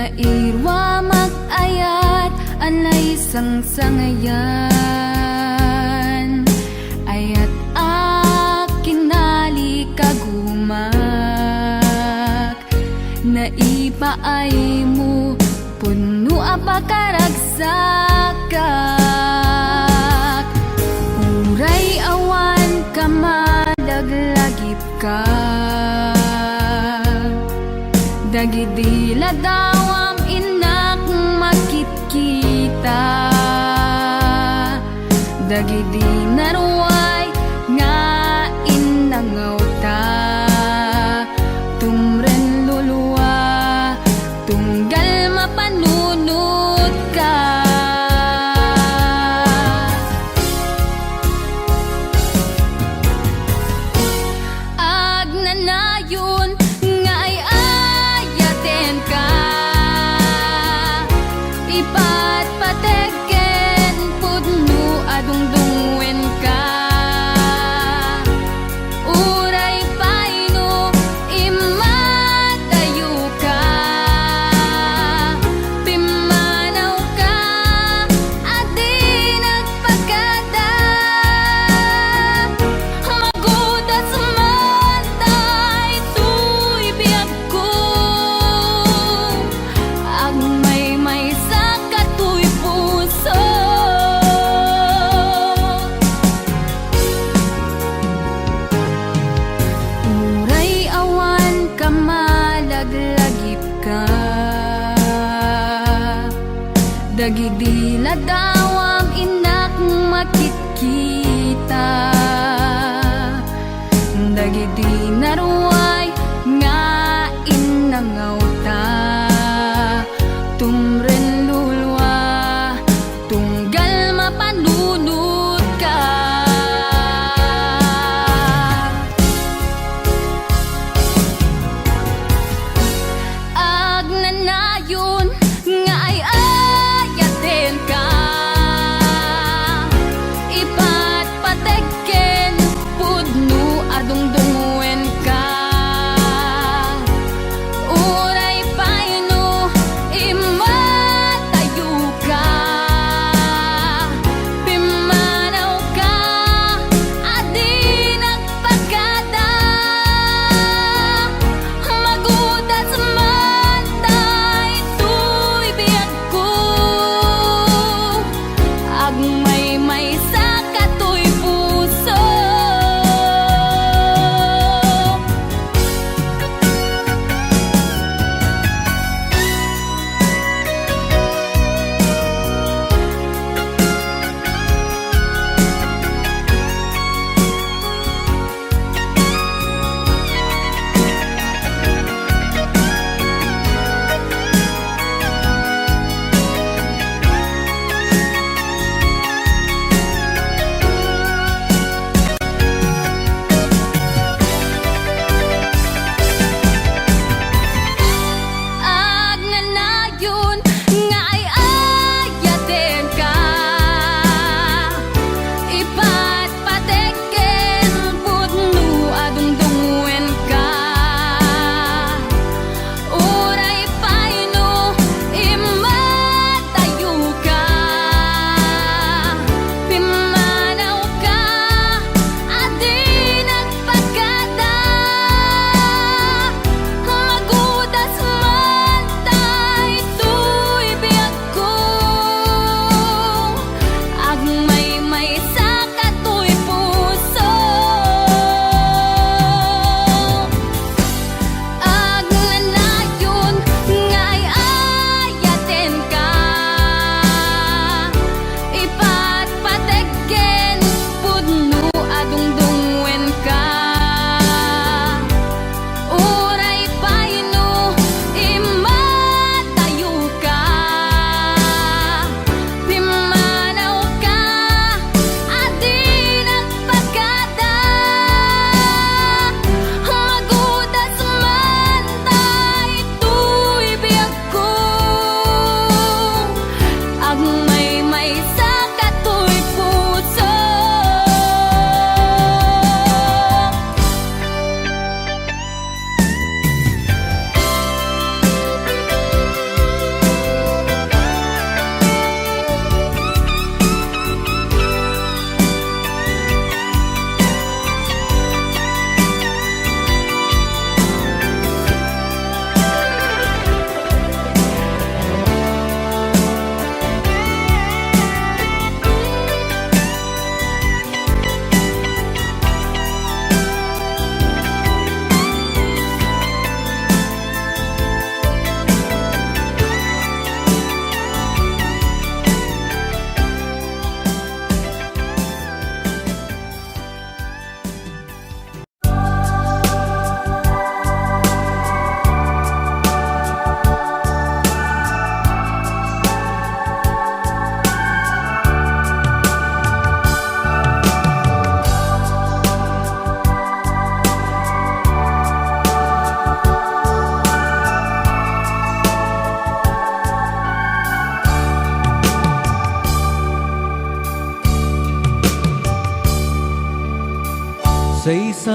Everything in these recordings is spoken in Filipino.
Nairwa mag-ayat anay sang-sangayan, ayat akinali kagumak. Naipaay mo puno apakaragsakak, uray awan ka madaglagip ka. Dagidila dawam inak makit-kita, dagidi naruay nga inangaw ta. Tumren luluwa tunggal mapanunod ka. Agnanayon nga ay ayaten ka, ipatpategen pudno adungdungwen ka. Uray paino imatayo ka, pimanaw ka adi nagpagada. Magudas man tay tuy biyag ko, agmay sa katuy puso. Uray awan ka malaglagip ka, dagidila dawam inak makit-kita. Dagidi naruay nga inangaw ta. Tumren lulwa tunggal mapanunod ka. Agnanayon nga ay ayaten ka, ipatpategen pudno adungdungwen ka. Uray paino imatayo ka, pimanaw ka adi nagpagada. Magudas man tay tuy biyag ko, agmay sa katuy puso.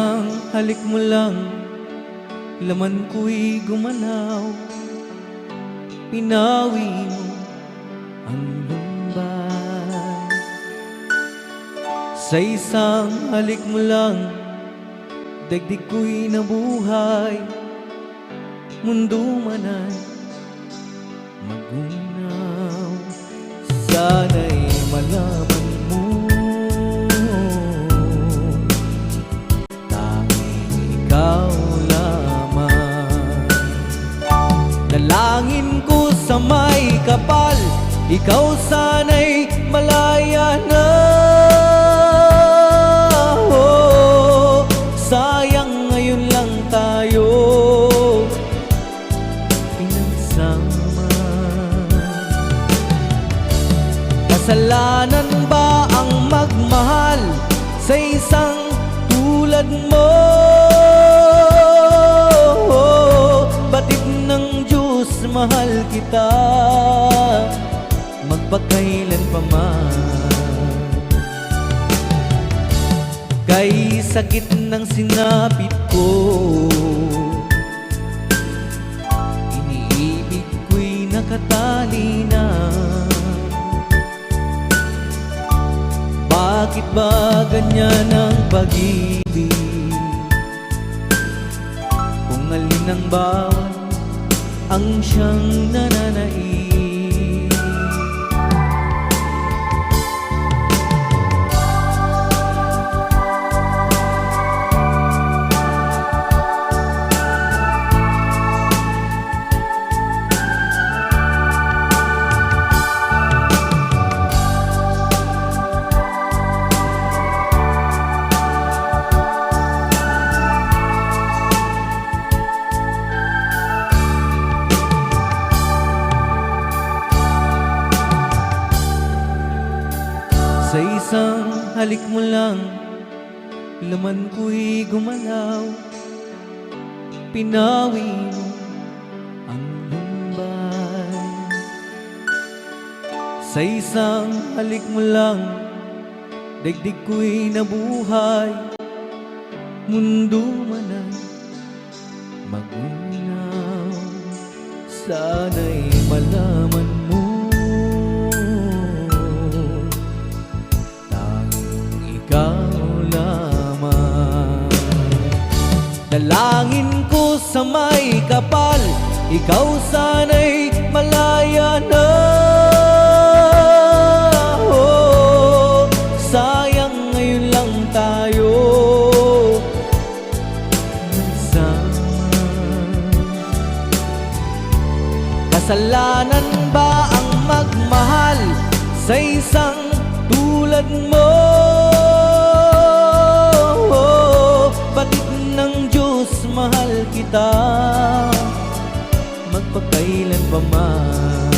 isang halik mo lang, laman ko'y gumalaw. Pinawi mo ang lumbay. Sa isang halik mo lang, daigdig ko'y nabuhay. Mundo man ay magunaw. Sana'y malaman mo, tanging ikaw lamang. Dalangin ko sa may kapal, ikaw sana'y malaya na. Oh, sayang ngayon lang tayo pinagsama. Kasalanan ba ang magmahal sa isang tulad mo? Batid ng Diyos, mahal kita magpakailan pa man. Kay sakit ng sinapit ko, iniibig ko'y nakatali na. Bakit ba ganyan ang pag-ibig? Kung alin ang bawat ang siyang nananaig. Sa isang halik mo lang, laman ko'y gumalaw. Pinawi mo ang lumbay. Sa isang halik mo lang, daigdig ko'y nabuhay. Mundo man ay magunaw. Sana'y malaman mo, ikaw lamang. Dalangin ko sa may kapal, ikaw sana'y malaya na. Oh, sayang ngayon lang tayo nagsama. Kasalanan ba ang magmahal sa isang tulad mo? Batid ng Diyos, mahal kita magpakailan pa man.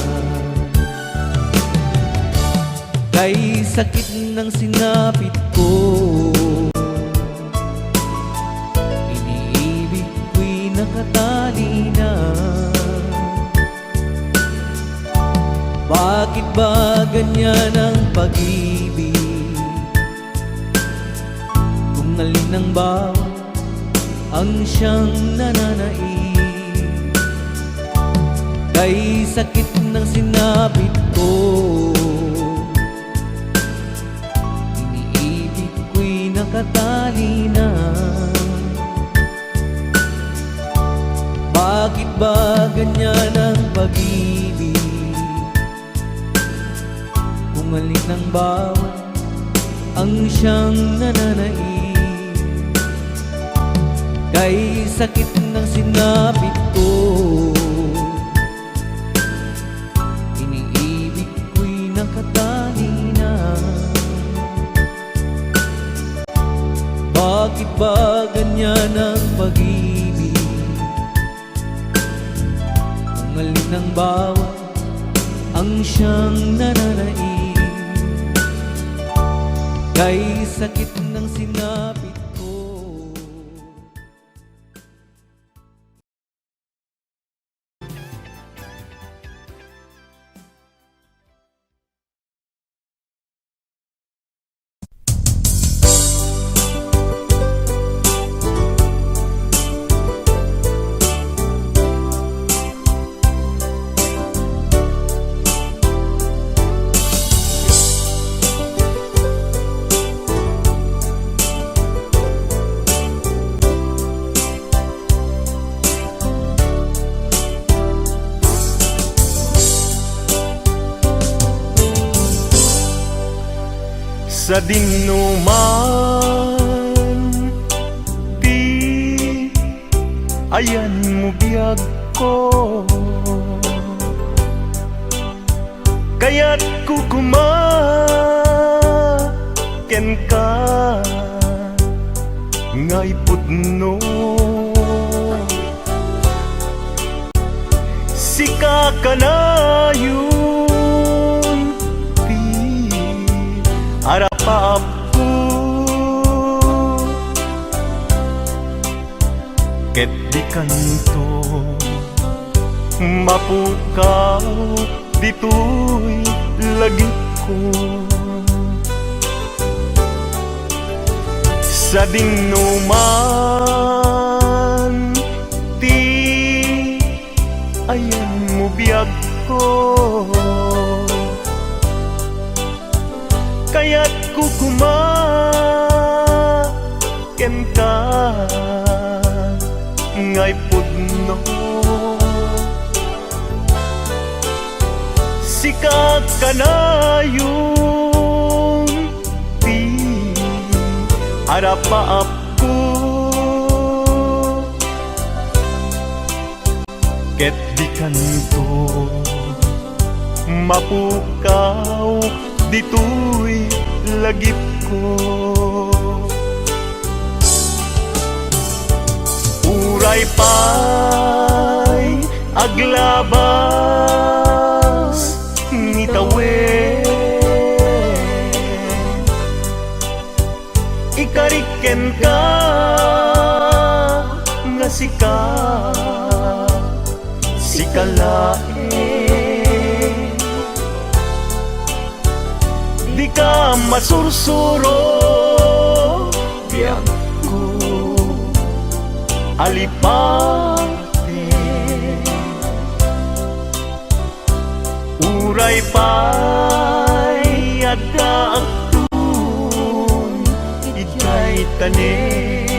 Kay sakit ng sinapit ko, iniibig ko'y nakatali na. Bakit ba ganyan ang pag-ibig? Kung alin ang bawat ang siyang nananaig. Kay sakit ng sinapit ko, iniibig ko'y nakatali na. Bakit ba ganyan ang pag-ibig? Kung alin ang bawat ang siyang nananaig. Kay sakit ng sinapit ko, iniibig ko'y nakatali na. Bakit ba ganyan ang pag-ibig? Kung alin ang bawat ang siyang nananaig. Kay sakit ng sinapit ko. sa dinuman ti ayan mo biyag ko, kaya't kukumaken ka ngay pudno. Sika ka na yun ti arapap ko, ket di kanto mapukaw dito'y lagip ko. Sa dinuman ti ayan mo biyag ko, kaya't kukumaken ka ngay pudno. Sika ka na yung ti arapaap ko, ket di kanto mapukaw dito'y lagip ko. Uray pa'y aglabas ni tawen, ikariken ka nga sikalae, di ka masursuro biyag ko alipate. Uray pa'y adda agtun ijay tanen.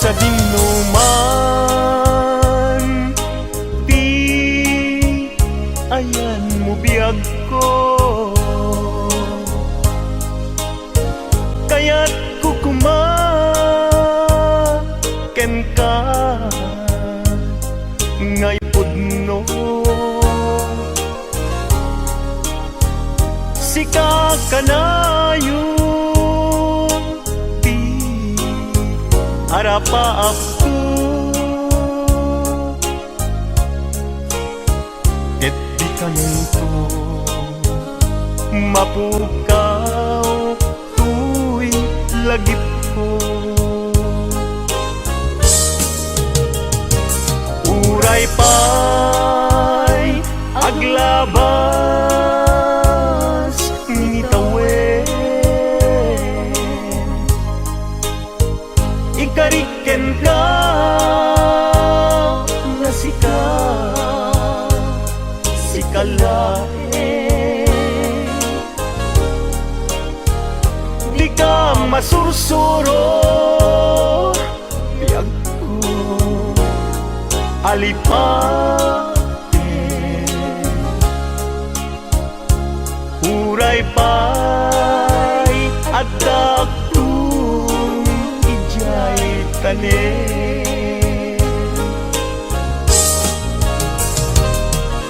Sa dinuman ti ayan mo biyag ko, kaya't kukumaken ka ngay pudno. Sika ka na yung ti arapaap ko, ket di kanto mapukaw tu'y lagip ko. Uray pa'y aglabas ni tawen, ikariken ka nga sikalae, di ka masursuro biyag ko alipate. Uray pa'y adda agtun ijay tanen.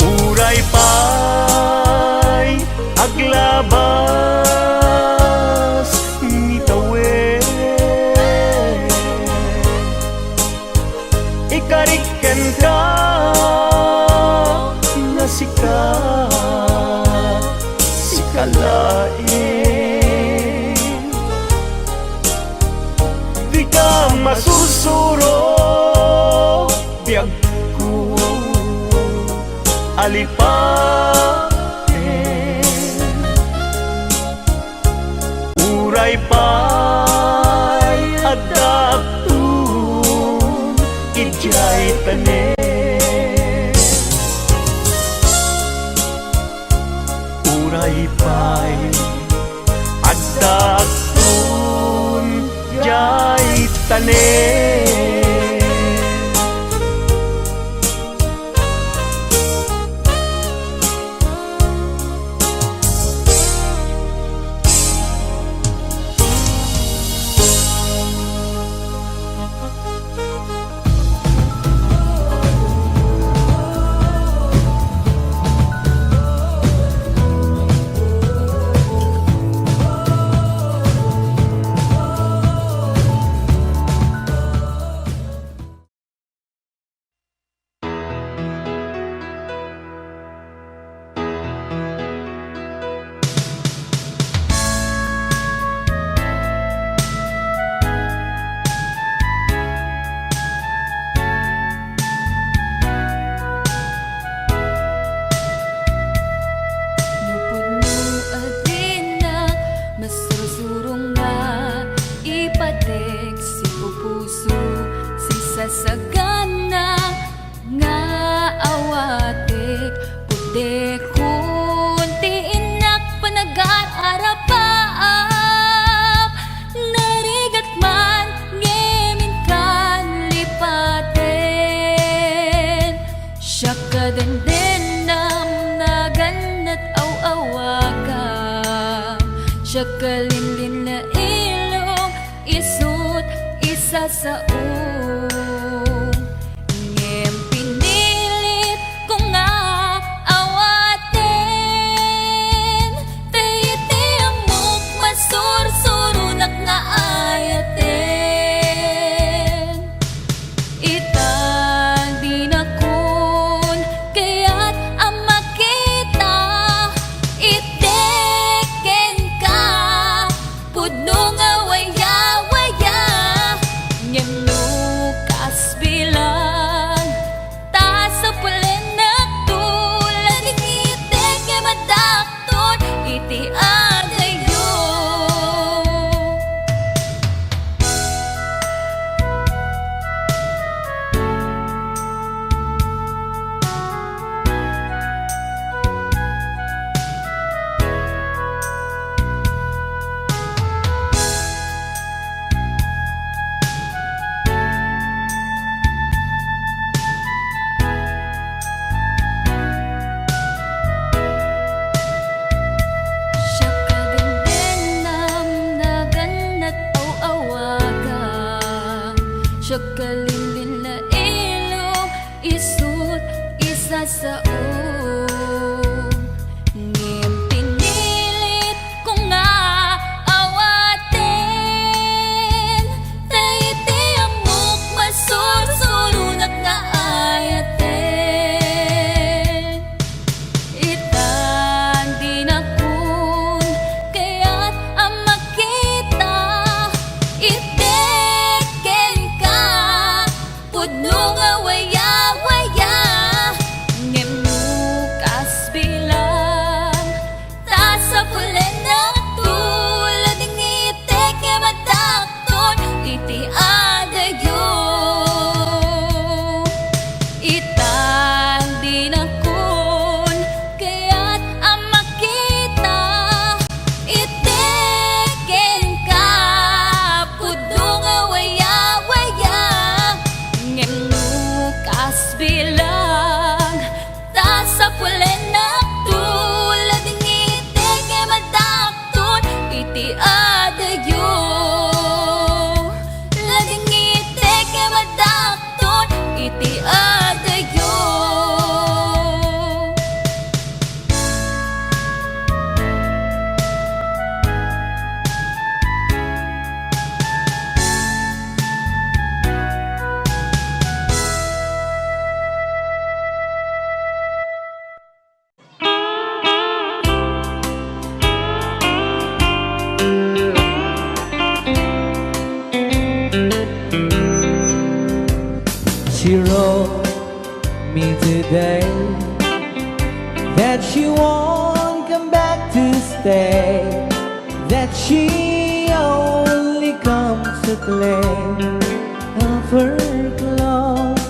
Uray pa'y aglabas ni tawen, ikariken ka kalain. Di ka masursuro, biyag ko alipain. Uray pa'y adaptun, ijay tanen. Uray pa'y adaptun, jay tanen. Sagana nga awatik puti kunti inak panag-aarapaap narigat man ngemin kan lipaten siya kadendenam naganat aw-awagam siya kalinlin na ilong isut isa sa siya kalinlin na ilong isut isa sa ngem pinilit ko nga awaten taiti amok masursurunat nga ayaten itan di nakun kaya't ang makita pudno nga waya-waya ngem nukas bilang ta sa pulen na tulad ng itik nga madakton iti adayo itan di nakun kaya't ang makita itiken ka pudno nga waya-waya bilang ta sa pulen na tulad ng itik nga madakton iti adayo lading itik nga madakton iti adayo. today that she won't come back to stay, that she only comes to claim of her clothes.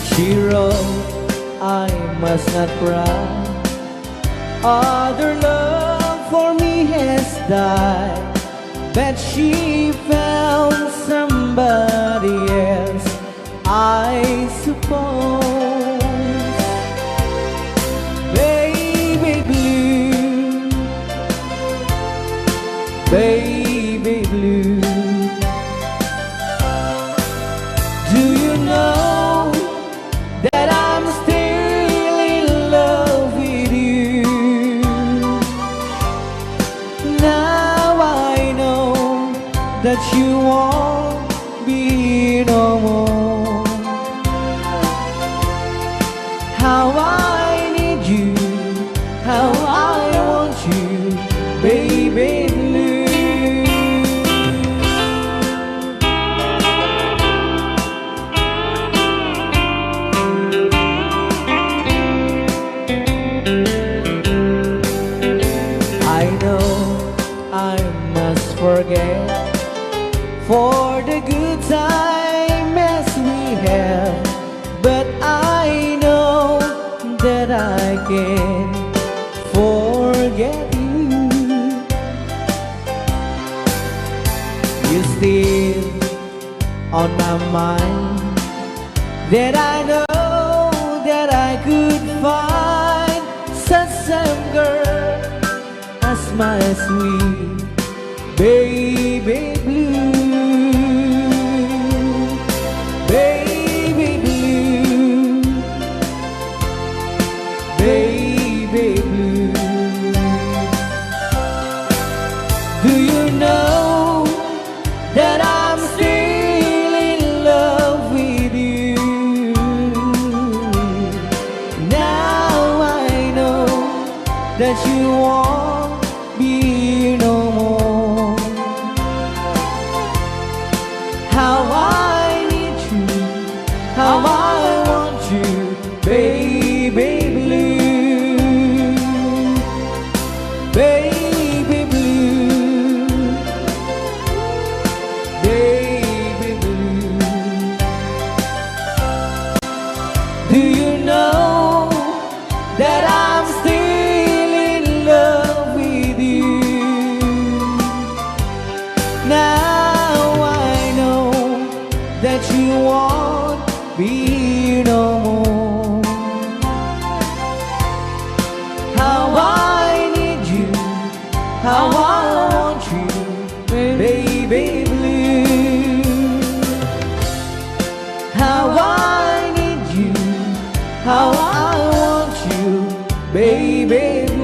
She wrote, I must not cry, other love for me has died, but she found somebody else, I suppose. Baby blue, baby blue, do you know that I'm still in love with you? Now I know that you won't be no more. How I need you, how I want you, baby blue. I know I must forget for the good time as we have, but I know that I can forget you. You're still on my mind, that I know that I could find such a girl as my sweet baby blue. Baby blue, baby blue, do you know that I'm still in love with you? Now I know that you won't be no more. How I need you, how I want you, baby blue, baby blue, baby blue. Do you know that I'm still in love with you? Now I know that you won't be no more. How I need you, how I want you, baby blue. How I need you, how I want you, baby blue.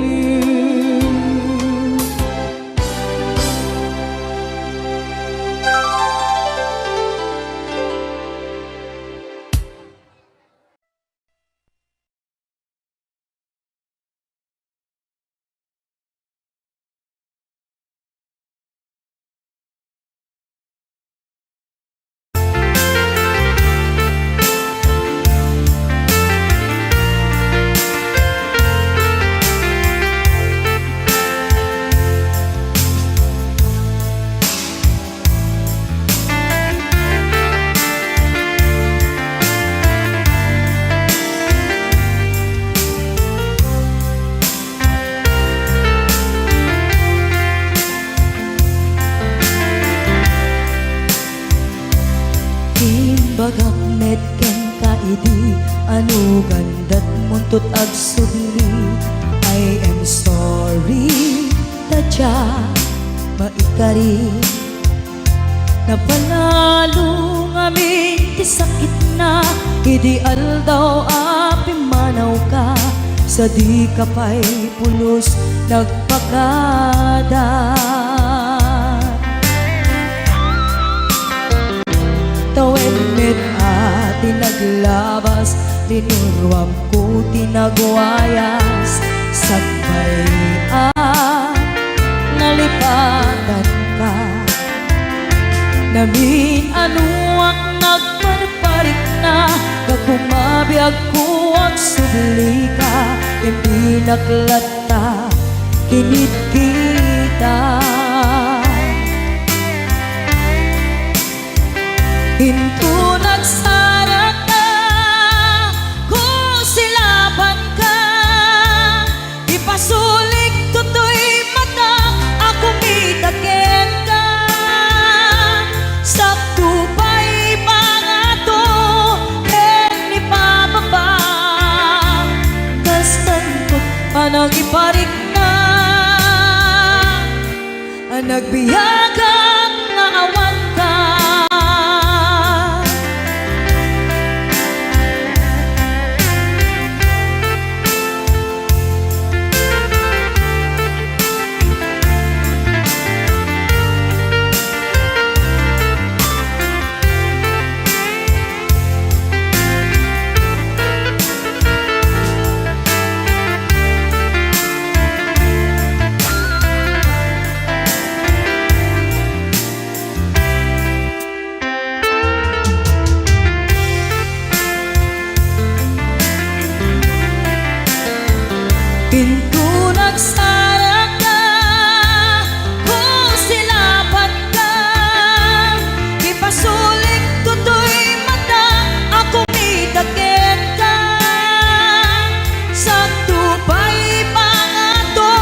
Bagak met ken kaidi anu gandat muntut ag sudli. I am sorry tadya maikari napanalo ngamin ti sakit na idi aldaw api manaw ka sa di kapay pulos nagpakada. Tawenmet ati naglabas, tinurwam ko tinagwayas. Sagbay nalipatan ka, namin anuang nagparparik nagkuwag subli ka, hindi naklata, kinit kita. Hinto nagsara ka, kung silaban ka, ipasulik tutoy mata, ako mitakin ka. Sakto pa'y pangato, ni pababa, kastanto panang iparik na, nagbiyagang naawan ka. Pinto nagsara ka, kung silaban ka, ipasulik tutoy mata, ako mitakin ka. Sakto pa'y pangato,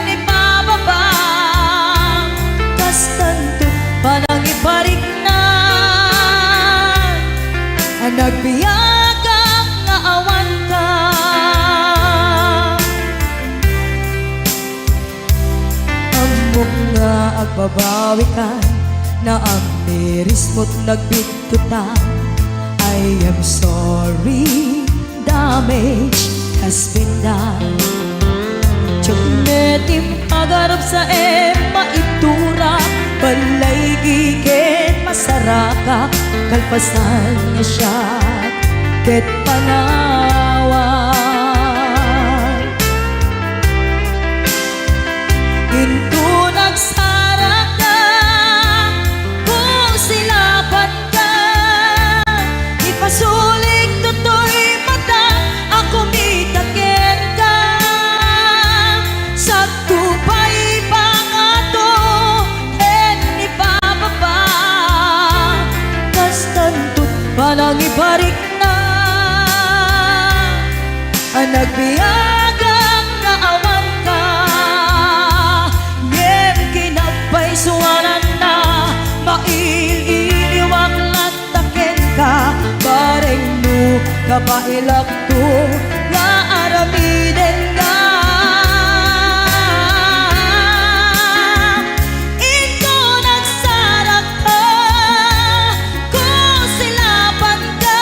ni pababa, kastanto panang iparik na, nagbiyagang naawan ka. Amok nga agbabawi ka, na ang miris mo't nagbigtutan. I am sorry, damage has been done. Tiyagnetim agarap sa maitura, balay gigit masaraka, kalpasan niya siya, ket panawan. Hinto nagsara ka, kung silaban ka, ipasulik tutoy mata, ako mitakin ka. Sakto pa'y pangato, ni pababa, kastanto panang iparik na, nagbiyagang naawan ka. Ngem kinapay suwanan na, maililiwag lataken ka, bareng no kapailak to, nga aramiden ka. Ito nagsara ka, kung silaban ka,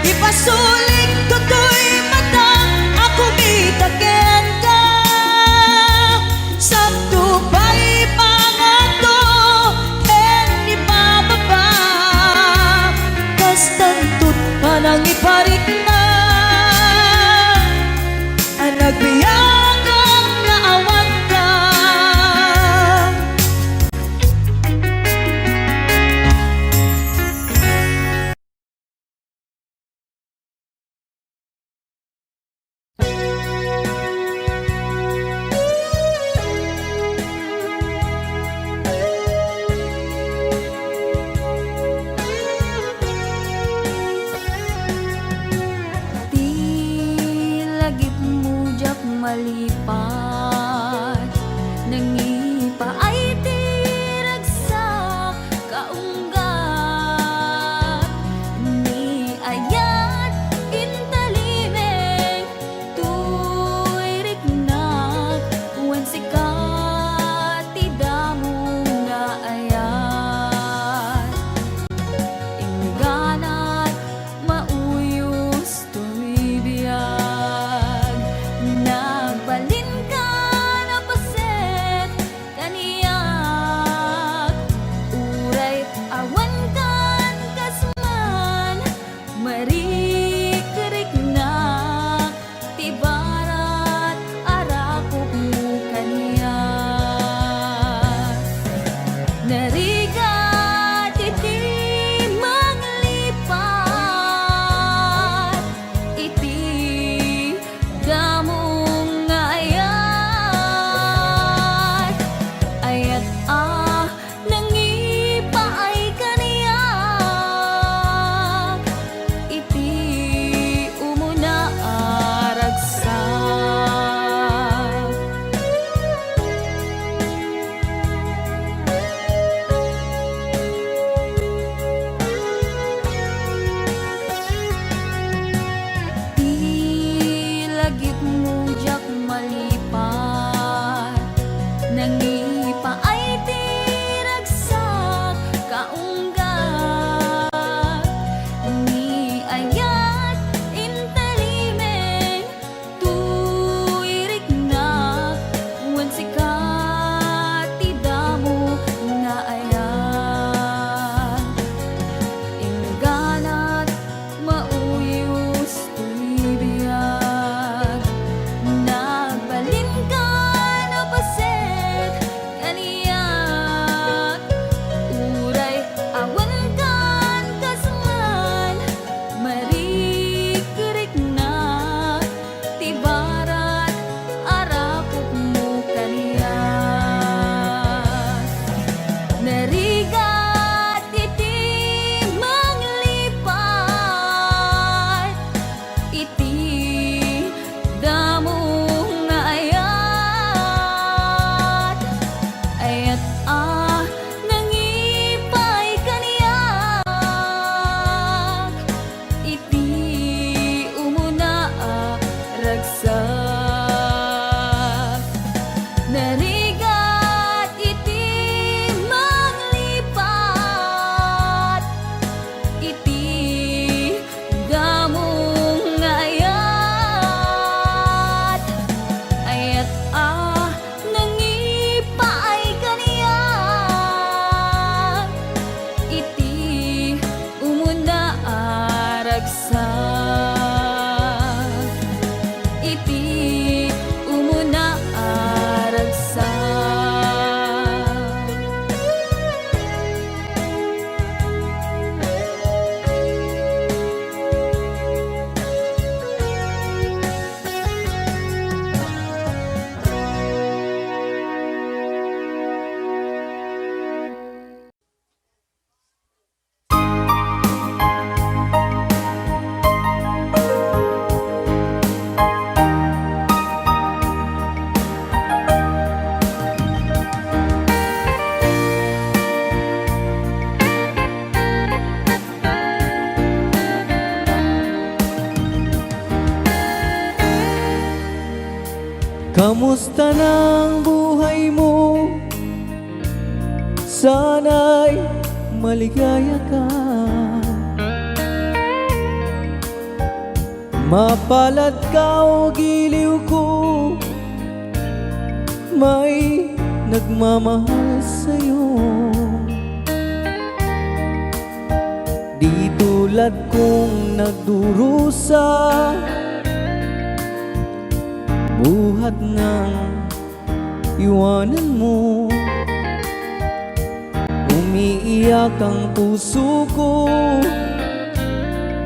ipasulik tutoy mata, ako mitakin ka. Sakto pa'y pangato, ni pababa, kastanto't panang iparik na, nagbiyagang naawan ka. Di lagip mujak malipat, nangipa ay tiragsak kaunggat, ni ayat intalimeng tuy riknak, wen sikat tidamong nga ayat. Ingganat mauyos tuy biyag, nagbalin ka Kamusta ng buhay mo? Sana'y maligaya ka. Mapalad ka o giliw ko, may nagmamahal sa'yo. Di tulad kong nagdurusa, buhat ng iwanan mo. Umiiyak ang puso ko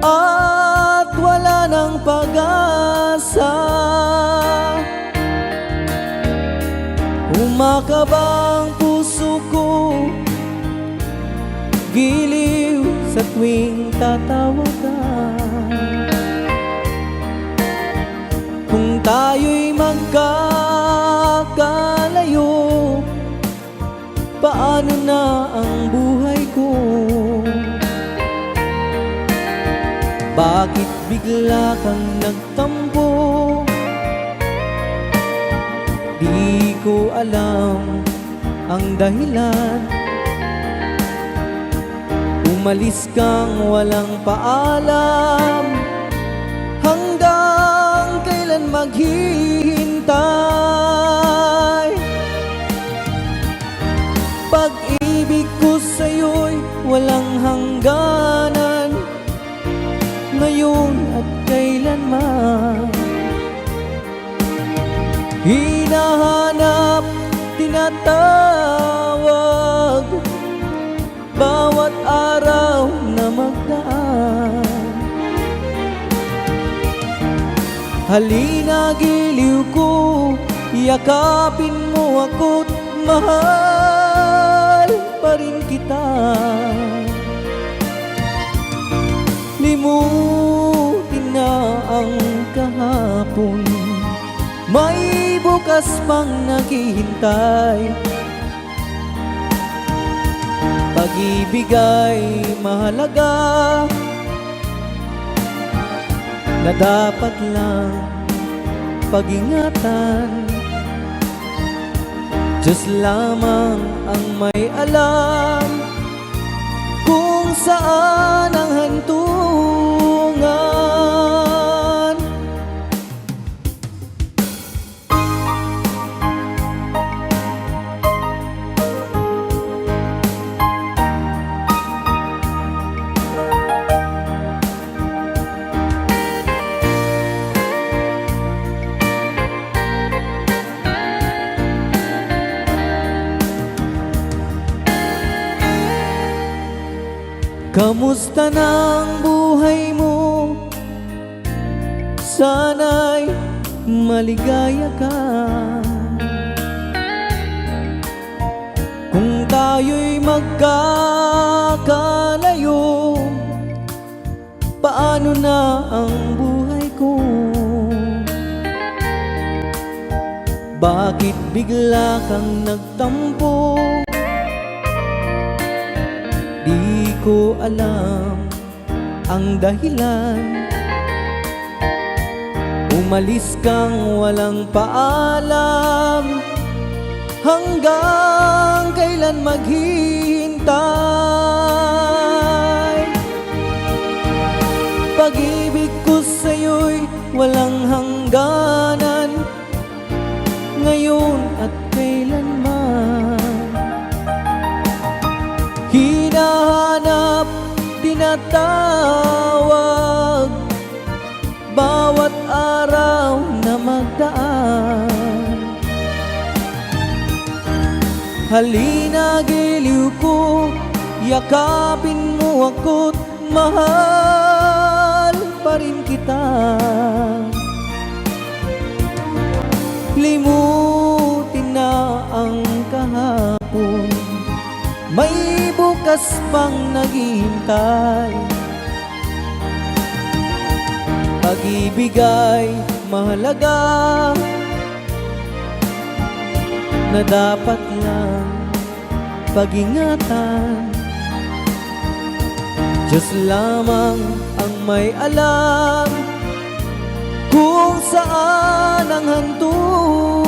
at wala ng pag-asa. Umakaba ang puso ko, giliw sa tuwing tatawag ka. Kung tayo'y magkakalayo, paano na ang buhay ko? Bakit bigla kang nagtampo? Di ko alam ang dahilan. Umalis kang walang paalam. Hanggang kailan maghihintay? Pag-ibig ko sa'yo'y walang hangganan, ngayon at kailanman. Hinahanap, tinatawag, bawat araw na magdaan. Halina giliw ko, yakapin mo ako't mahal pa rin kita. Limutin na ang kahapon, may bukas pang naghihintay. Pag-ibig ay mahalaga, na dapat lang pag-ingatan. Diyos lamang ang may alam kung saan ang hantungan. Kamusta ng buhay mo? Sana'y maligaya ka. Kung tayo'y magkakalayo, paano na ang buhay ko? Bakit bigla kang nagtampo? Di ko alam ang dahilan. Umalis kang walang paalam. Hanggang kailan maghihintay? Pag-ibig ko sa'yo'y walang hangganan, ngayon at kailanman. Hinahanap, tinatawag, bawat araw na magdaan. Halina giliw ko, yakapin mo ako't mahal pa rin kita. Limutin na ang kahapon, may bukas pang naghihintay. Pag-ibig ay mahalaga, na dapat lang pag-ingatan. Diyos lamang ang may alam kung saan ang hantungan.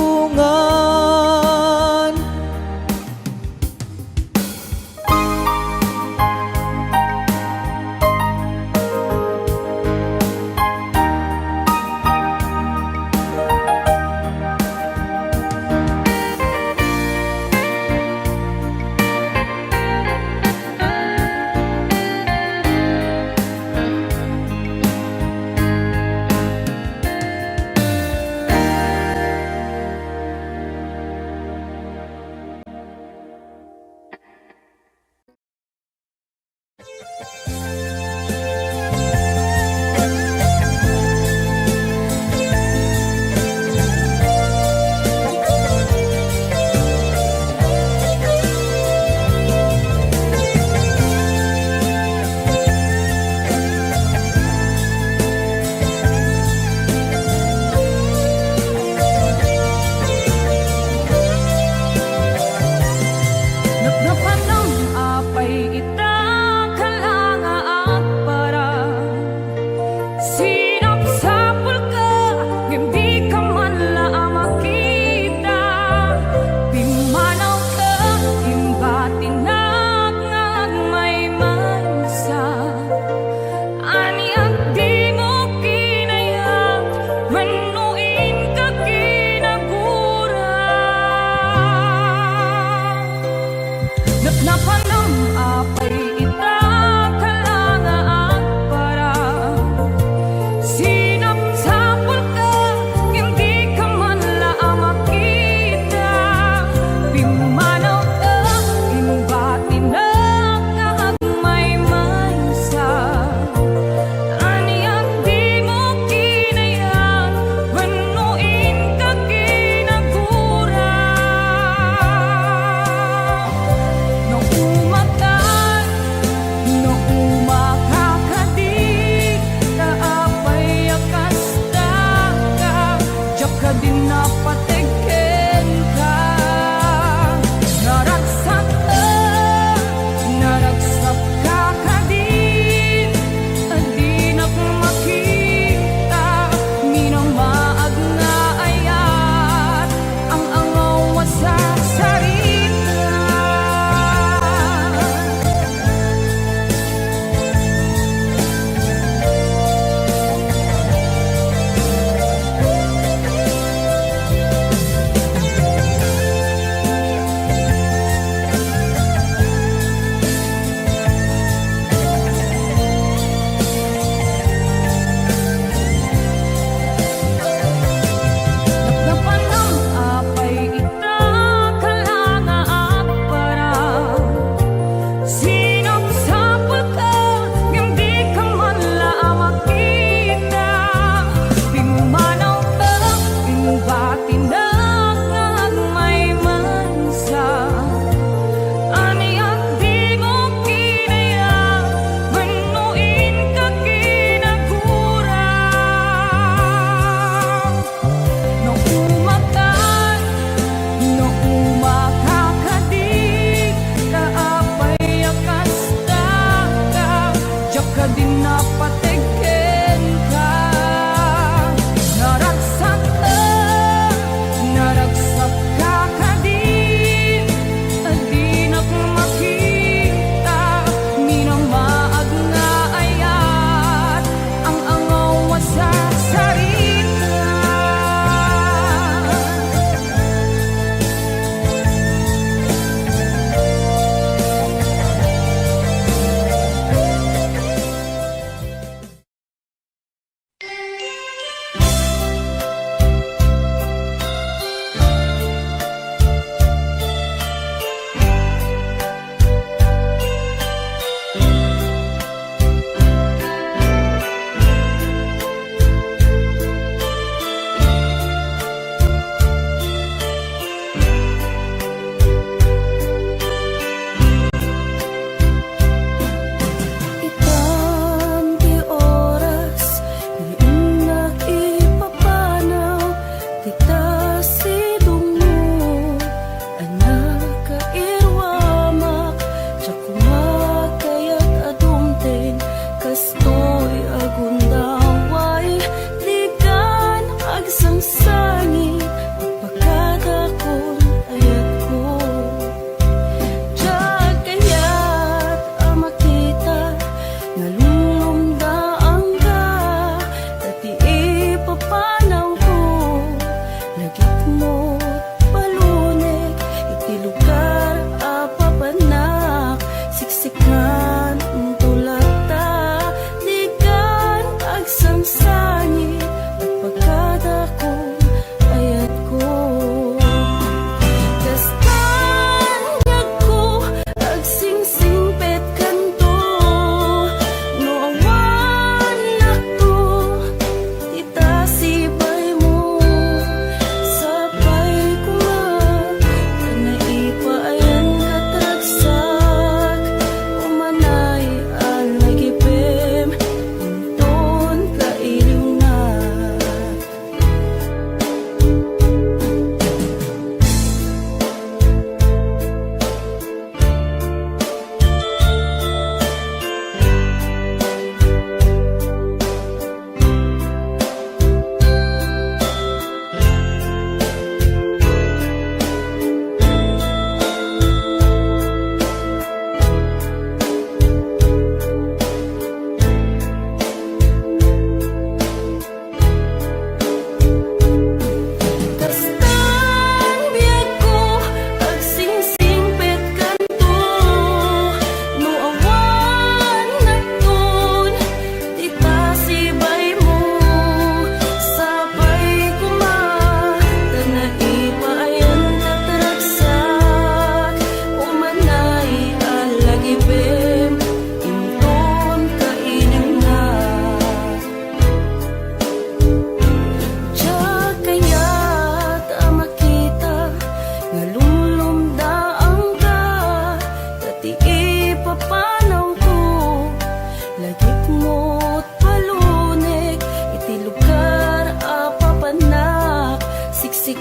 napatikin ka. Naragsak ka kadin, di na makita, minamaag nga ayat, ang angaw sa sarita. Nagnapanang apay ita kalanga at para sinapsapal ka, hindi ka man lang makita. Pimanaw ka, pinubati na may mansa. Aniyak di mo kinaya, manuin ka kinagurang. Nung umakan, nung umakakadig, kaapay akas ka, diyak ka din napatikin ka. Naragsak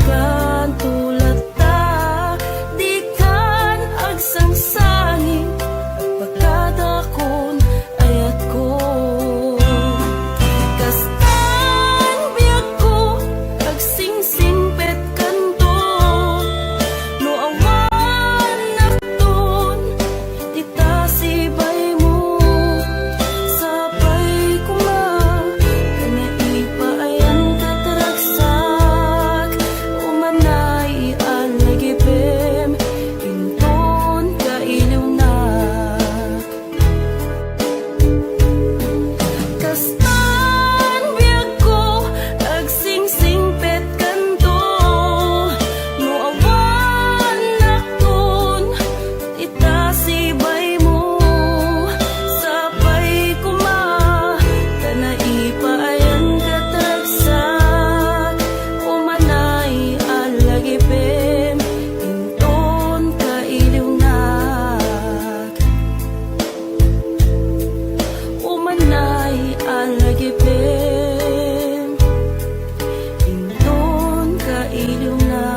kan tulad ta, di kan agsangsangin, pagkadakon ayat ko. Kastan biyag ko, agsingsing pet kanto, no awan nakton, tita sibay mo, sabay kuma, kanaipayan kataragsak, umanay alagipem, inton kailiwnak. Kastan biyag ko, agsingsing pet kanto, no awan nakton, ita sibay mo, sabay kuma, kanaipayan kataragsak, umanay alagipem, inton kailiwnak. Umanay alagipem, inton kailiwnak.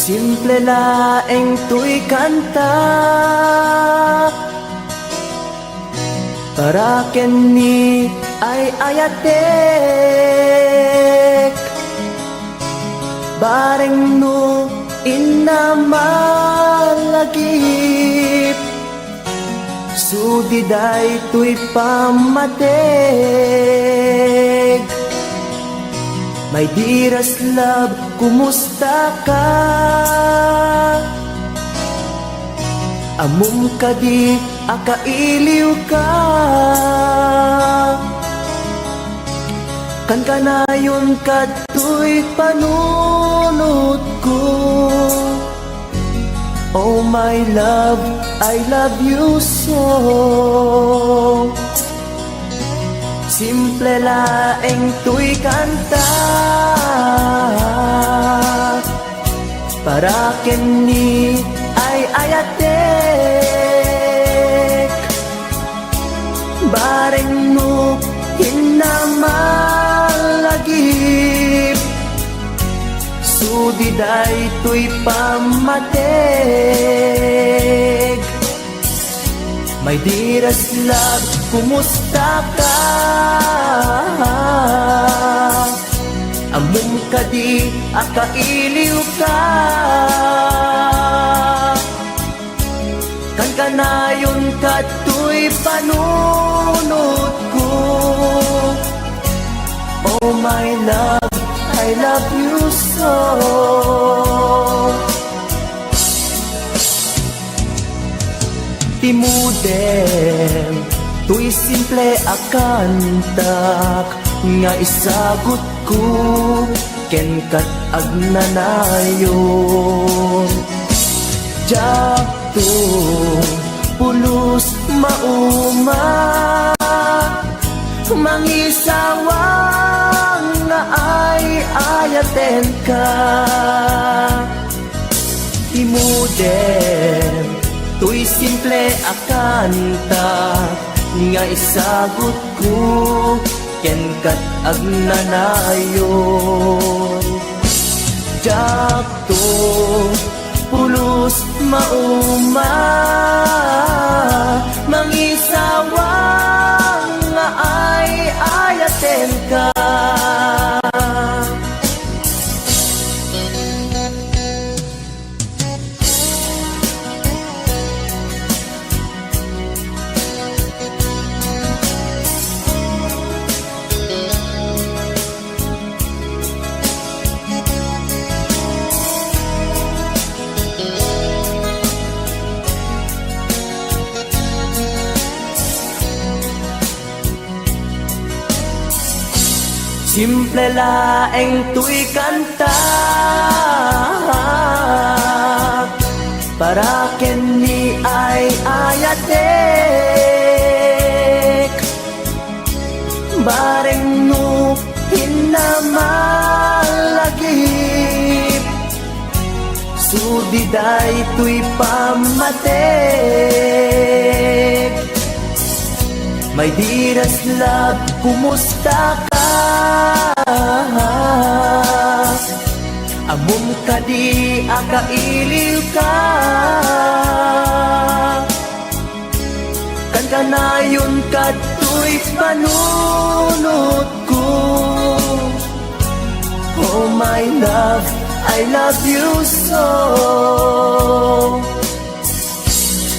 Simple laeng tuy kanta para kenni ay ayatek, bareng no inamalagip, sudiday tuy pamatek. My dearest love, kumusta ka? Amum ka di, akailiw ka. Kan kanayon kato'y panunod ko. Oh my love, I love you so. Simple laeng tuy kanta para kenni ay ayatek, bareng no hinamalagip, sudiday tuy pamatek. My dearest love, kumusta ka? Amum ka di, akailiw ka. Kan kanayon kato'y panunod ko. Oh my love, I love you so. Timudem, tuy simple akantak, nga isagot ko, ken kat agnanayon. Jakto, pulos mauma, mangisawang nga ay ayaten ka. Timudem, tuy simple akanta, nga isagot ko, ken kat agnanayon. Jakto, pulos mauma, mangisawang nga ay ayaten ka. Simple laeng tuy kanta para kenni ay ayatek, bareng no hinamalagip Sudiday tuy pamatek My dearest love, kumusta ka? Amom ka di akailiw ka Kan kanayon ka tuy panunod ko Oh my love, I love you so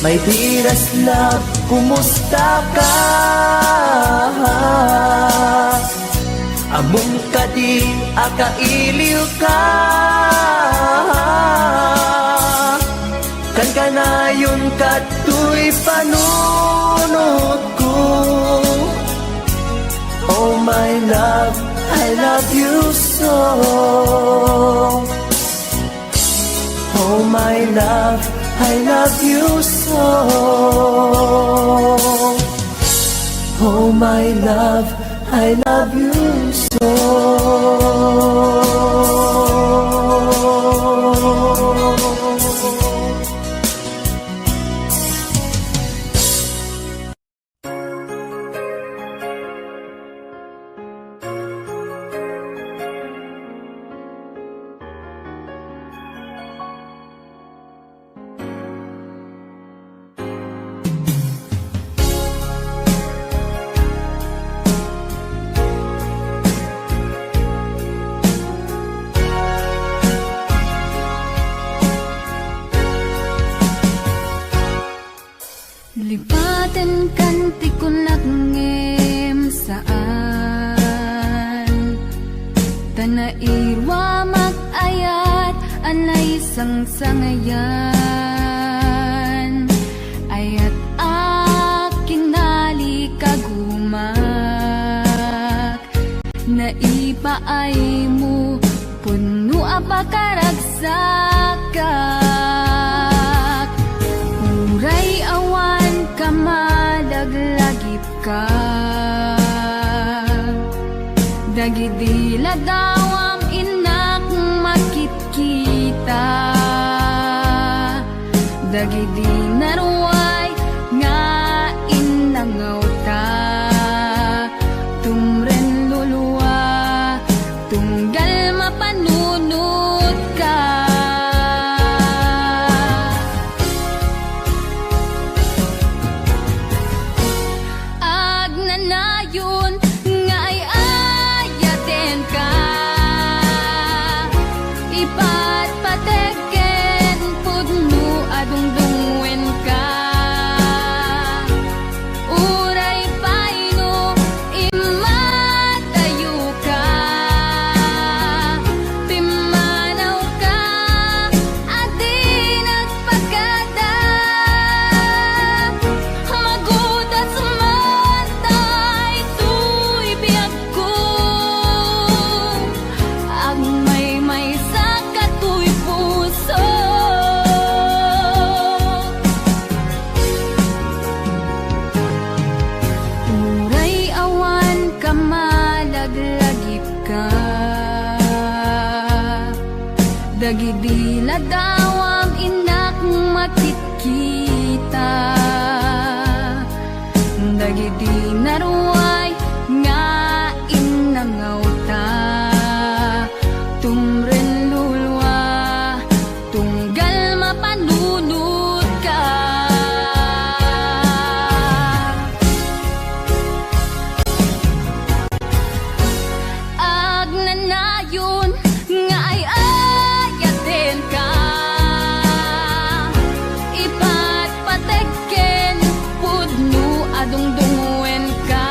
My dearest love, kumusta ka? Among ka di akailiw ka Kan kanayon ka tuy panunod ko Oh my love, I love you so Oh my love, I love you so Oh my love, I love you so Lipatan kanti ko nagngem saan Tanairwa mag-ayat anay sang-sangayan Ayat akin nali kagumak Naipaay mo puno apakaragsakat Uray awan kamadaglagip ka Dagidila dawam inak makit kita Dagidi naruay nga inangaw ta Tumren luluwa tunggal mapanunod ka Agnanayon nga ay ayaten ka Ipatpateken pudno adungdungwen ka Uray paino imatayo ka Pimanaw ka at di nagpagkada Magudas man tay tuy biyag ko Ang may sa katuy puso Uray awan ka malaglagip ka Dagidila dawam inak makit kita Dagidi naruay nga inangaw ta Tumren lulwa tunggal mapanunod ka Agnanayon nga ay ayaten ka Ipatpateken pudno adungdungwen ka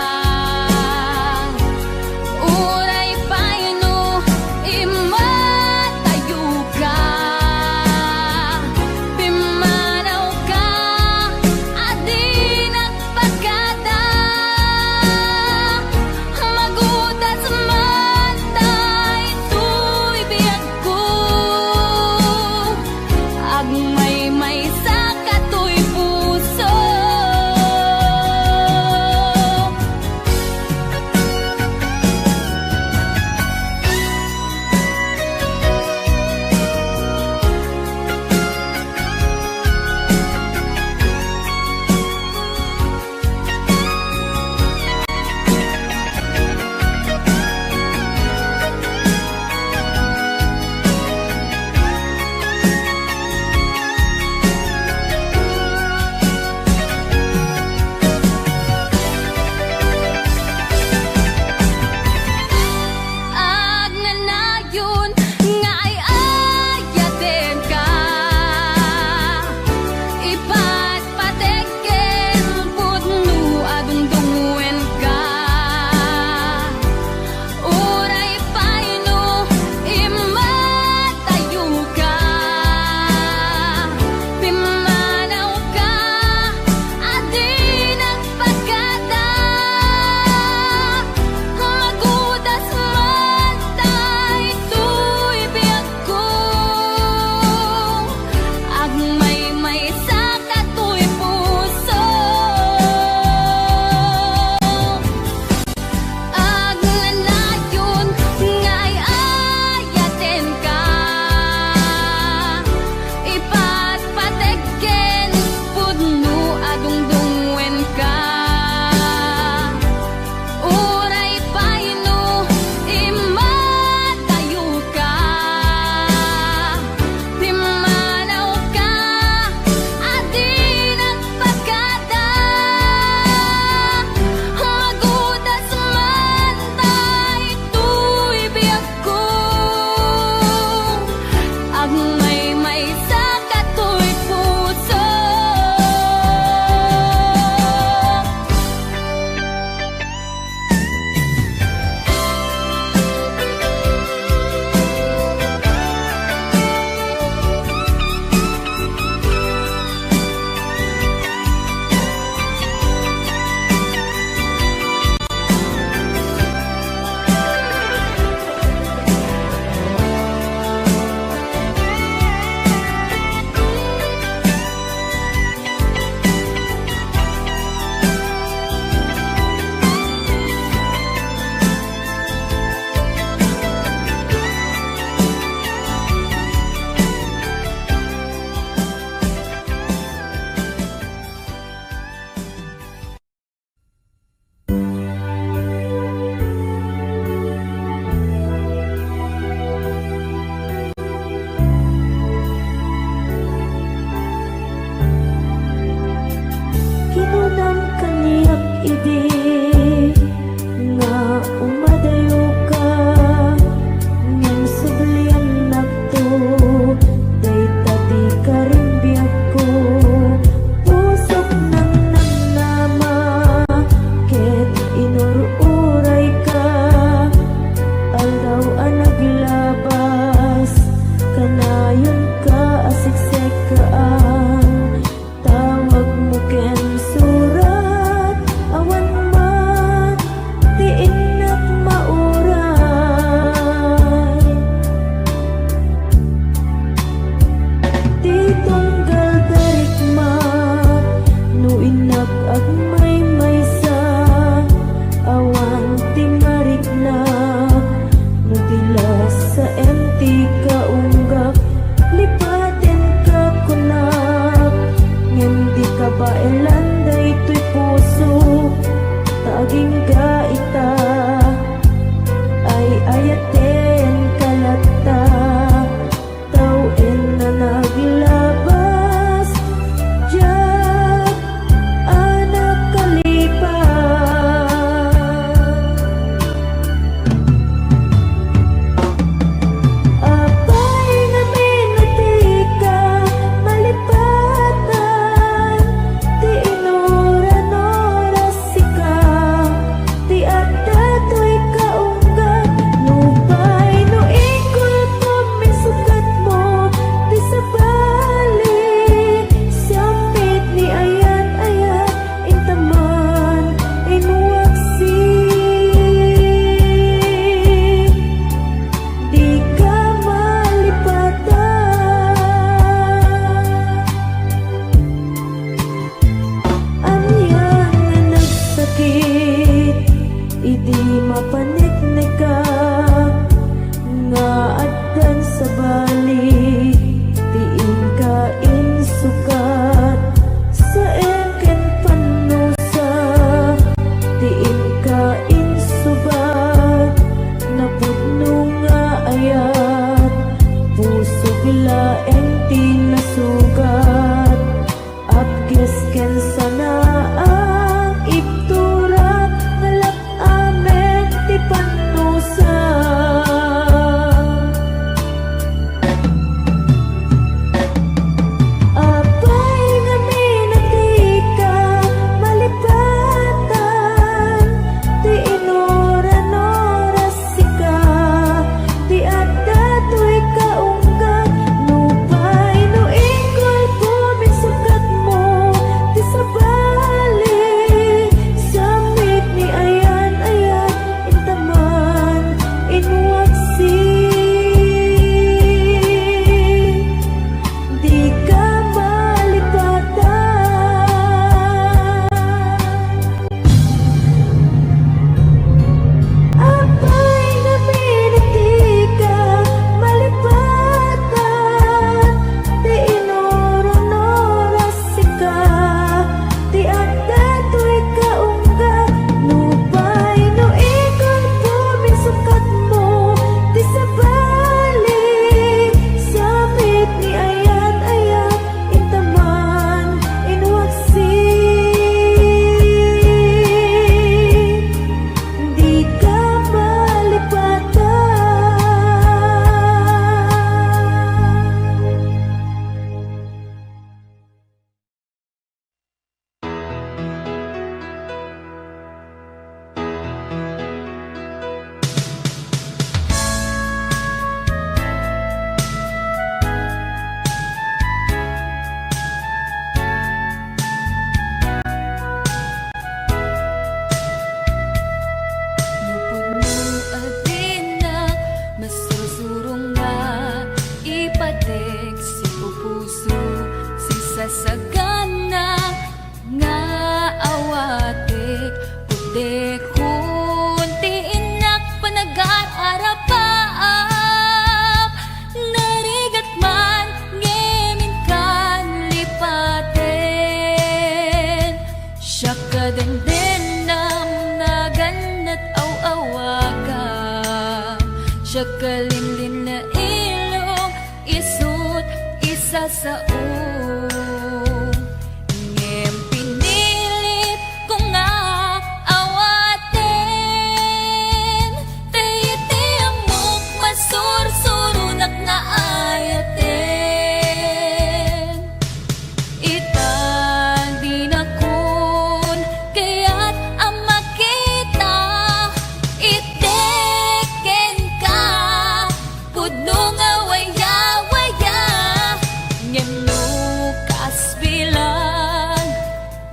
Siya kalinlin na ilong, isut isa sa ngem pinilit ko nga awaten, tayiti amok masursurunak na ayaten. Itan di na kun kaya't ang makita, iteken ka pudno nga waya-waya, ngem lukas bilang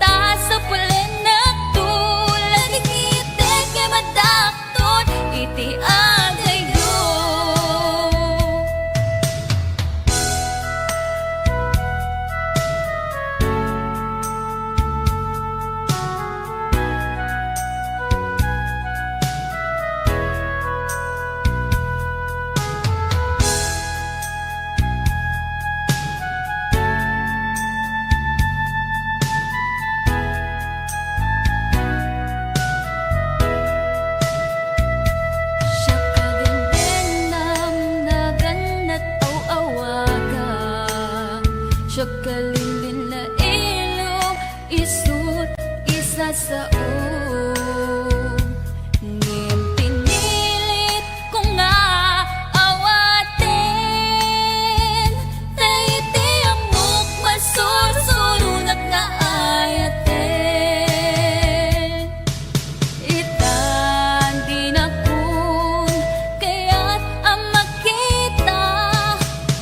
ta sa pulen na tulad iteke madakton iti adayo. Siya kagandenam na ganat au awaga, siya kalilin na ilong, isut isa sa ngem pinilit ko nga awaten, tayiti amok masursurunak na ayaten. Itan di na kun kaya't ang makita,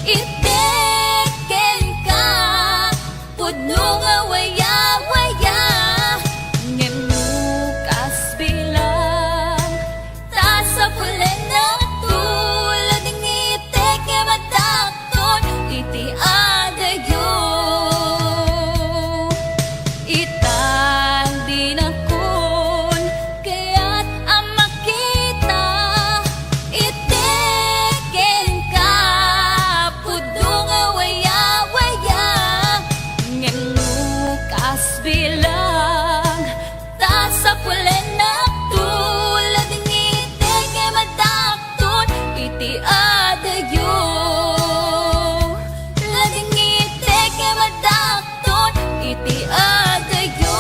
iteken ka pudno nga waya-waya, ngem lukas bilang ta sa pulen na tulad ng iteke madakton iti adayo. Itan di na kun kaya't ang makita, iteken ka pudno nga waya-waya, ngem lukas bilang ta sa pulen na tulad ng iteke madakton iti adayo. Laging iteke madakton iti adayo.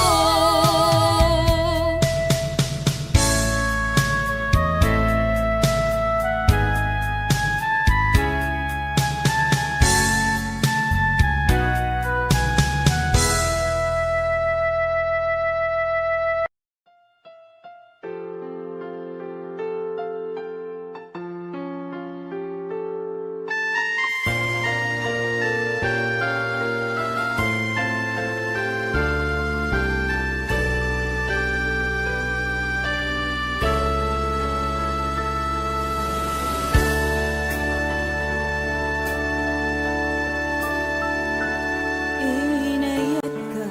Inayat ka,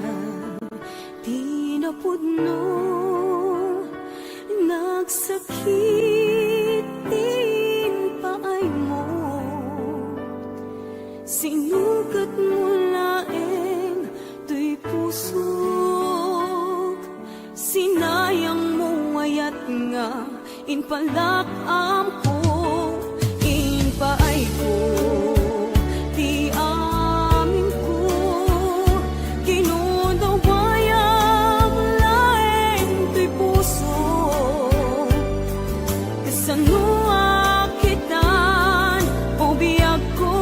di na pudno, nagsakit din paay mo, sinukat mo laeng tuy pusok, sinayang mo ayat nga inpalakam ko, inpaay ko di amin ko, kinudawayang laeng tuy puso, kasano akitan o biyag ko,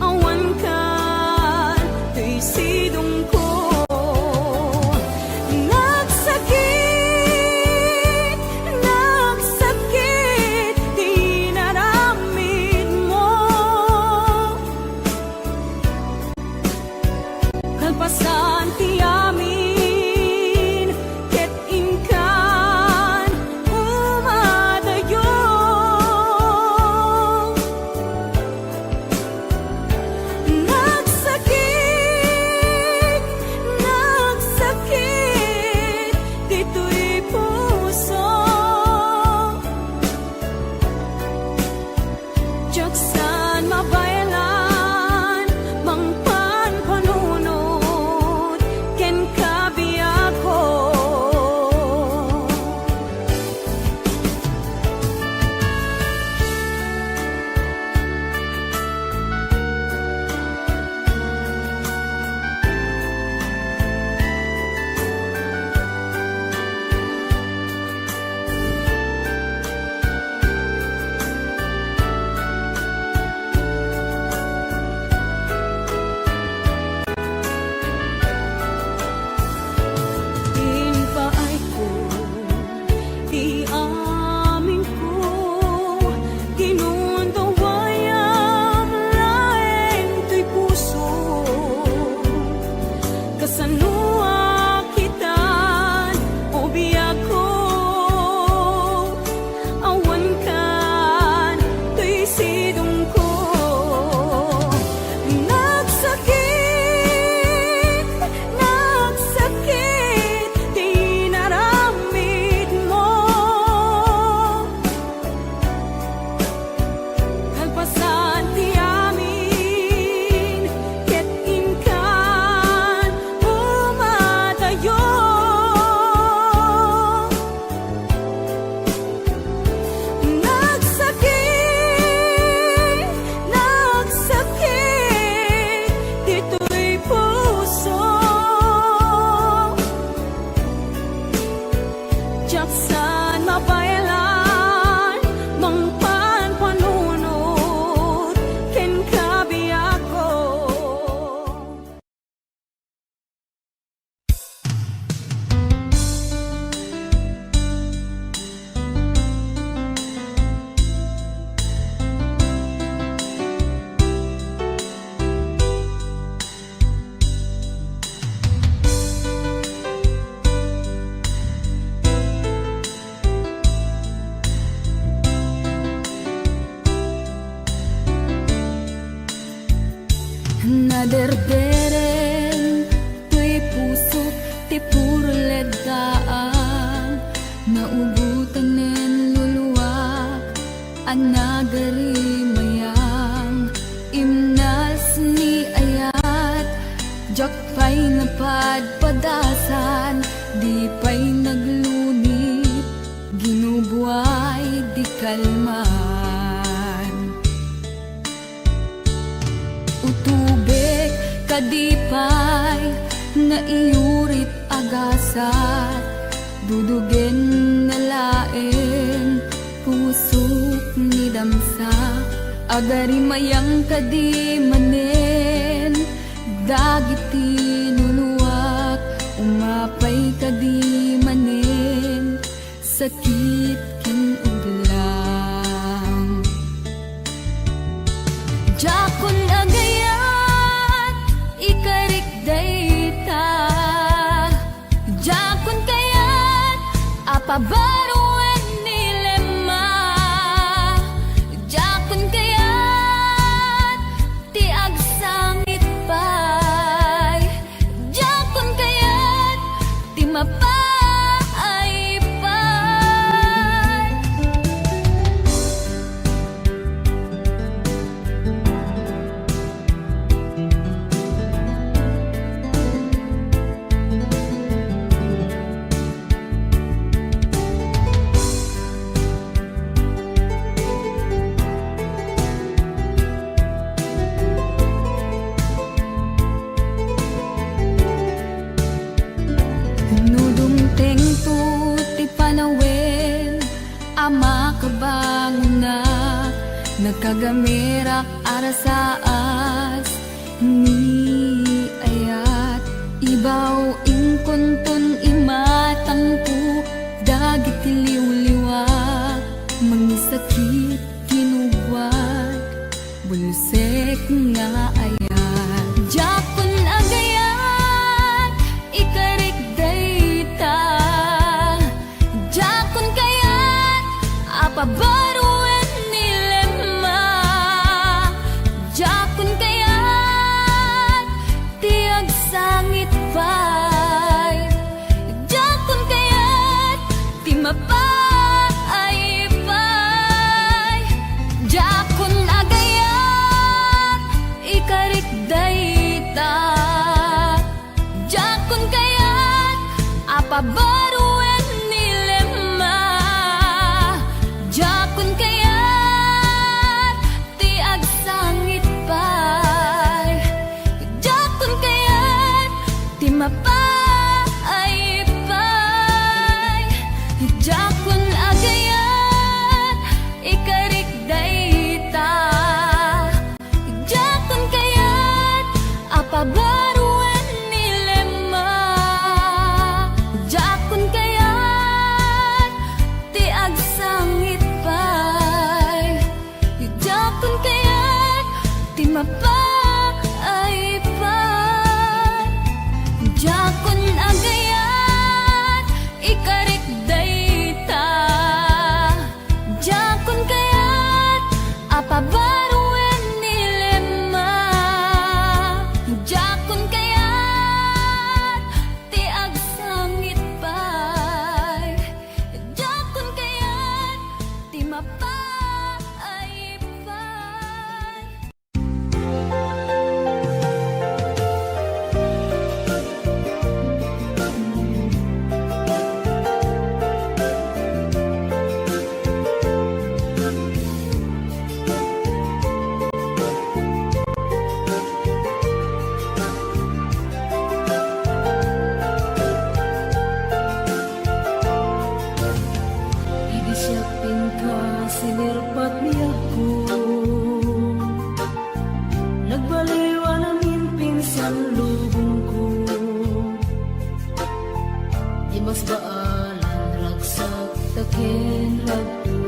awan ka tuy sidong ko, nagsakit, nagsakit, di naramid mo, kalpasan ti amin, ket inkan, Maderderen tuy puso ti puro ledaan, naubutan nen luluwak ang nagarimayang imnas ni ayat, jak pa'y napadpadasan, di pa'y naglunit, ginubuay di kalman. Utubek kadipay na iurit agasat, dudugen na laeng pusok ni damsa, agarimayang kadimanen, dagiti nuluwak, umapay kadimanen, sakit kin uglang. Jakon agayat, ikarik dayta, jakon kayat, apabaruan nilema, jakon kayat, ti agsangit pay, jakon kayat, ti mapay pay. Nudumteng tu ti panawin, ama kabangon na, nagkagamirak arasaas, ni ayat, ibaw ingkuntun imatangpo, dagit liw-liwak, mangisakit kinugwad, bulusek nga ayat. Jakon agayat, ikarik dayta, jakon kayat, apabaruan nilema, jakon kayat, ti agsangit pay, jakon kayat, ti mapay pay. Jakon agayat, ikarik dayta, jakon kayat, apabaruan nilema, jakon kayat, ti agsangit pay, jakon kayat, ti mapay pay. Jakon agayat, ikarik dayta, jakon kayat, apabaruan nilema, jakon kayat, ti agsangit pay, jakon kayat, ti mapay pay. Jakon agayat, ikarik dayta, jakon kayat, apabaruan nilema, jakon kayat, ti agsangit pay, jakon kayat, ti mapay pay. Idi siya pinka sinirpat niya ko, nagbaliwa namin pinsan lubong ko, di mas baalan ragsak takin ragto,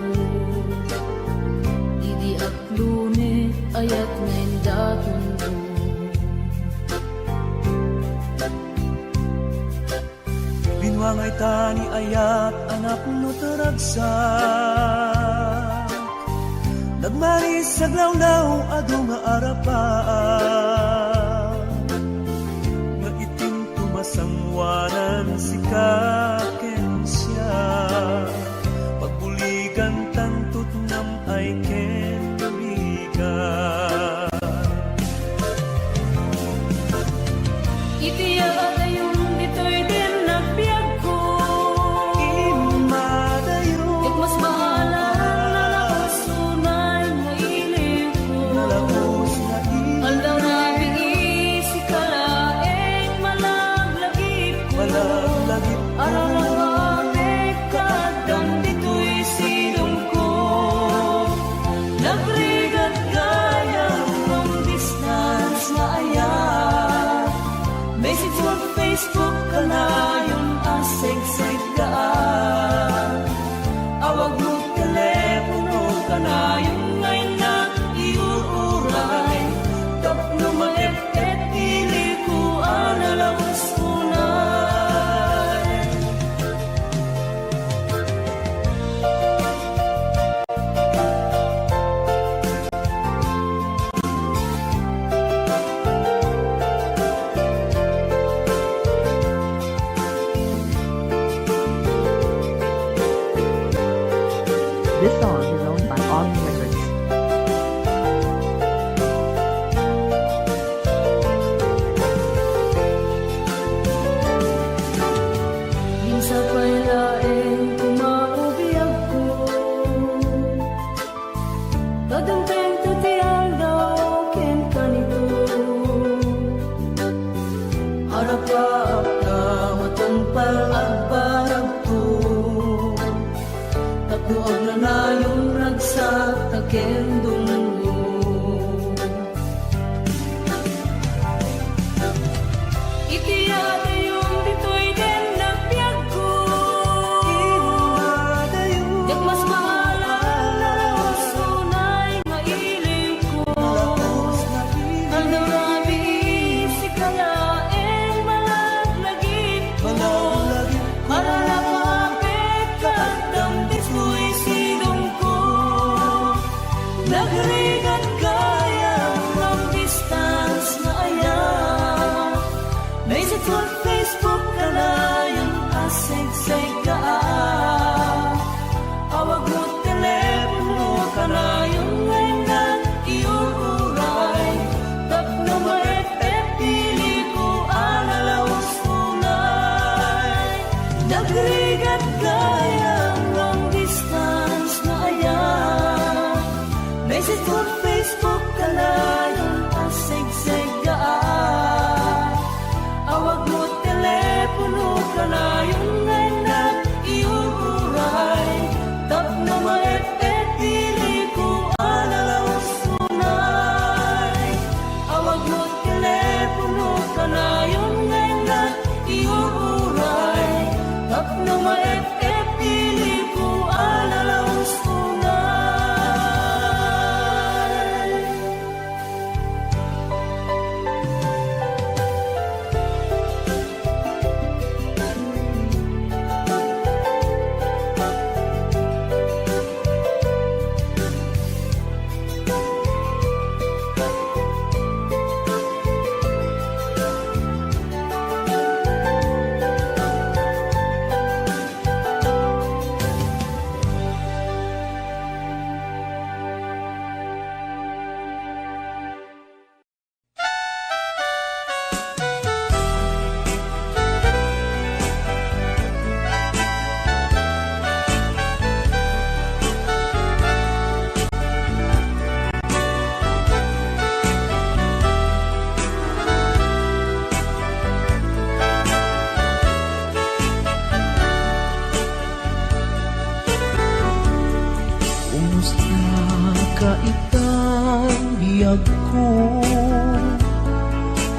idi at lune ayat ngayon daton ko. Binwangay tani ayat anak no taragsak, nagmaris sa glawlaw adu nga arapaan, Iwanan si kaken siya, pagbuligan tantut nam ay ken buligan. Itiya dayon dito'y din nagbiag ko. Imadayo Ket mas bahala na nakasunay nga ilig ko. nalahos na Aldaw na biisi kalaeng malaglagip ko. malaglagip Araw na kapit kadam dito'y silong ko. Nagrigat gaya from distance na ayan. Message mo Facebook ka na yung aseg-seg kaan. Awag mo telepono ka na yung ngay na iuuray. Tapno maet-et ili ko analawas unay. This song is owned by Autumn Records. Minsa pa'y laeng kumaubiyag ko. Tadenteng tutiang daw ken kanito. Harap-harap na matumpal at barag ko. Tapuag na na yung ragsak taken dungo. Itiyada yung dito'y din nagbiag ko. imadayo Ket mas bahala na sunay nga ilig ko. nalahos na Aldaw na biisi kalaeng malaglagip ko. malaglagip Para nakapit kadam dito'y silong ko. Nagrigat gaya from distance na ayan. Message on Facebook ka na yung aseg-seg kaan. Awag mo telepono ka na yung ngay na iuuray. Tapno maet-et pili ko analawas unay. Nagrigat gaya long distance na ayan. Message on Facebook ka na yung aseg-seg kaan. Awag mo telepono ka na yung ngay na iuuray. Tapno maet-et pili ko analawas unay. Awag mo telepono ka na yung ngay na iuuray. Tapno maet-et pili ko analawas unay. Kaitang biyag ko,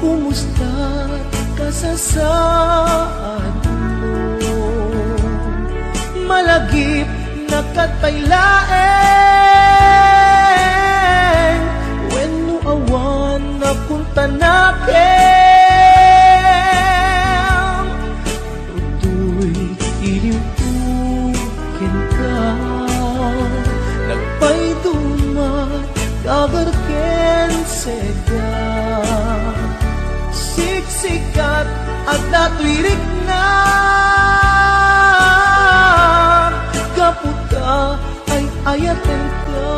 kumusta ka sa saan mo? Malagip na katpailaeng, wenno awan na punta nakin. Tutoy iliw tukin ka, nagpay dumat kagarken sega, siksikat at natuirik na kaputa ay ayaten ka.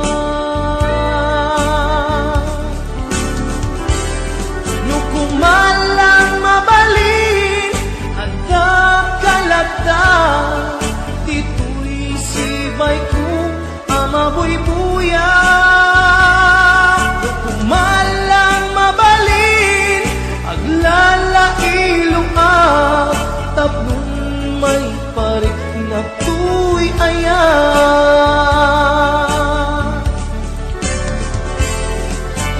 Nukumalang mabalin anda kalata dito'y sibay ko ama buy-buya. Nukumalang mabalin aglalailong tapnon may parik na tuy ayan.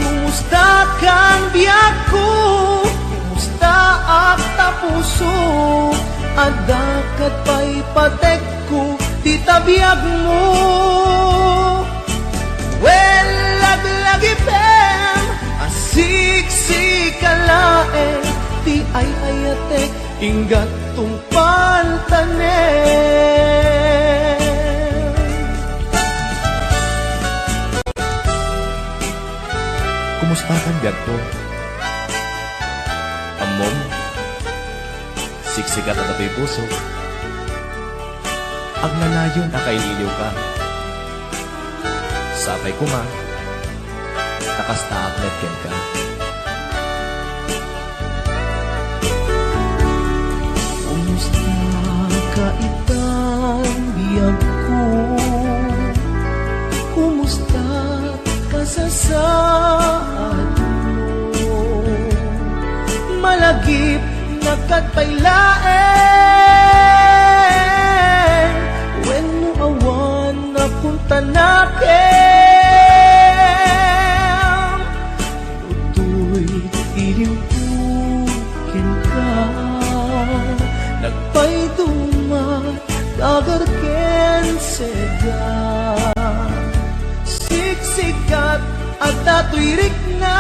Kumusta kang biyak ko? Kumusta ak tapuso? Adakat pa'y patek ko di tabiyag mo. Well, lagi pem asik-sik kalaeng ti ay ayatek inggat tong pantanen. Kumusta kan biag ko? Amom, siksikat at ato'y puso. Agnanayon akainiliw ka. Sapay ko ma, nakastaak netken ka. Kumusta ka itang biyag ko? Kumusta ka sa saad mo? Malagip na katpailaeng when mo awan na punta nakin. Tutoy iliw pukin ka nagpaydumat dagarken seda. Siksikat at natuirik na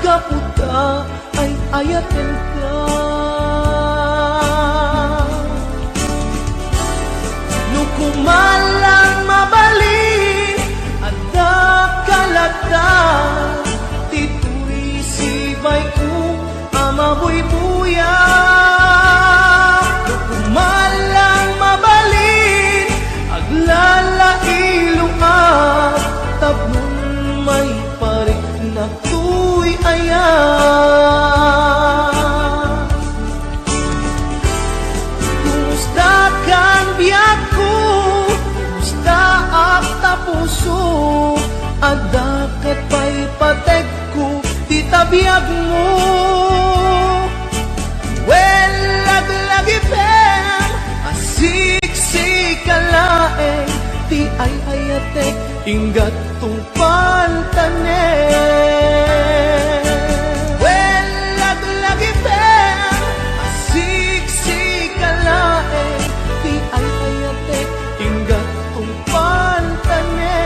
kaputa ay ayaten ka. Nukumalang mabalin ada kalata tito'y sibay ko ama buy-buya. Nukumalang mabalin aglalailong tapnon may parik na tuy ayan. Kumusta kang biyak ko? Kumusta ak tapuso? Adakat pa'y patek ko di tabiyag mo. Well, lagi pem asik-sik kalaeng ti ay ayatek inggat tong pantanen. Well, lagi pem asik-sik kalaeng ti ay ayatek inggat tong pantanen.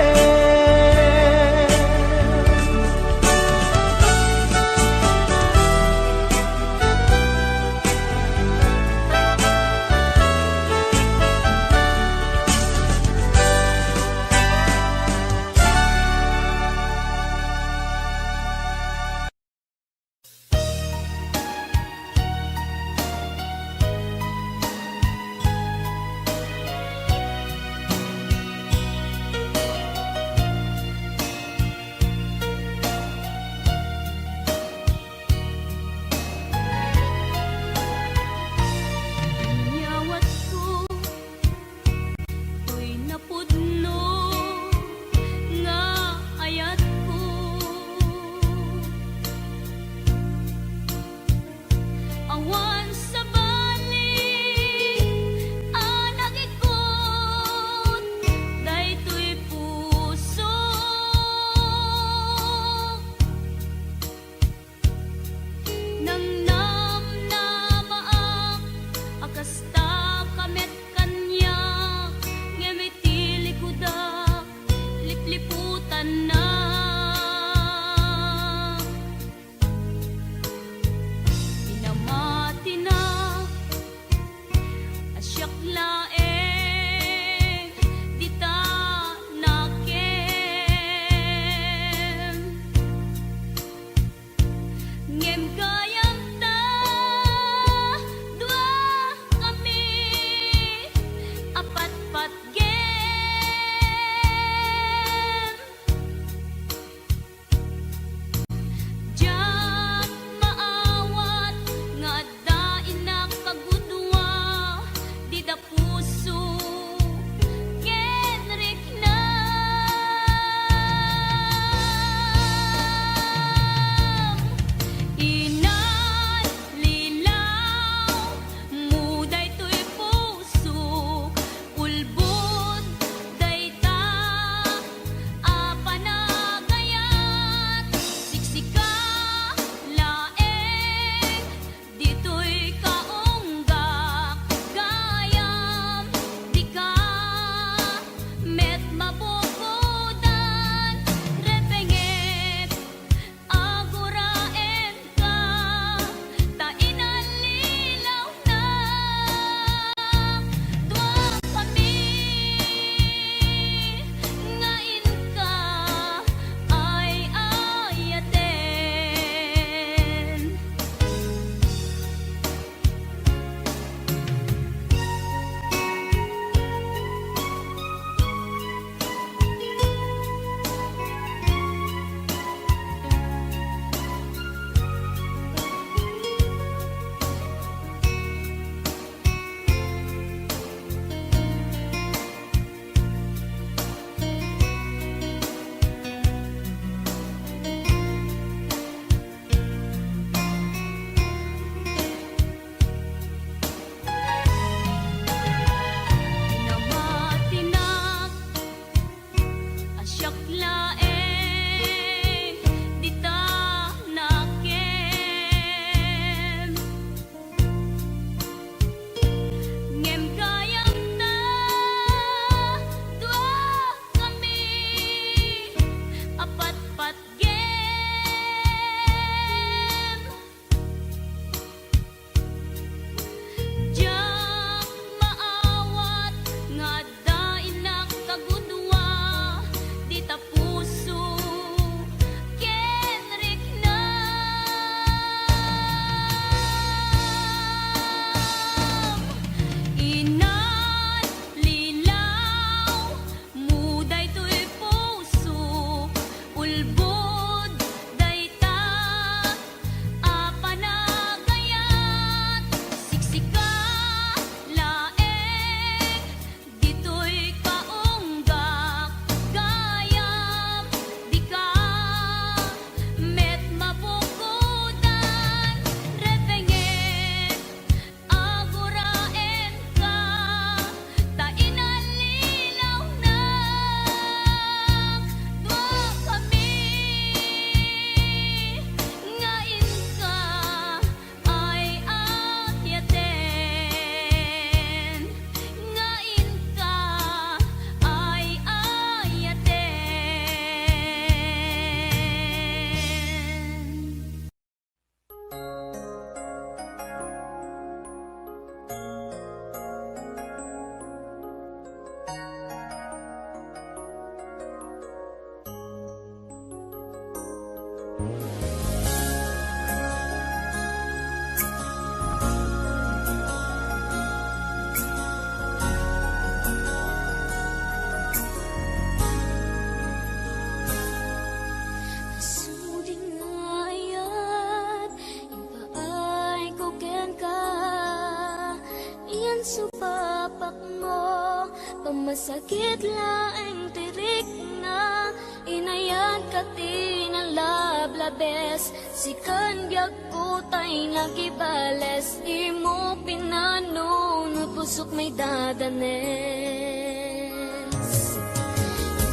masakit laeng tirik na inayan ka tinalablabes sikan biag kutay nagibales imo pinanunod pusok may dadanes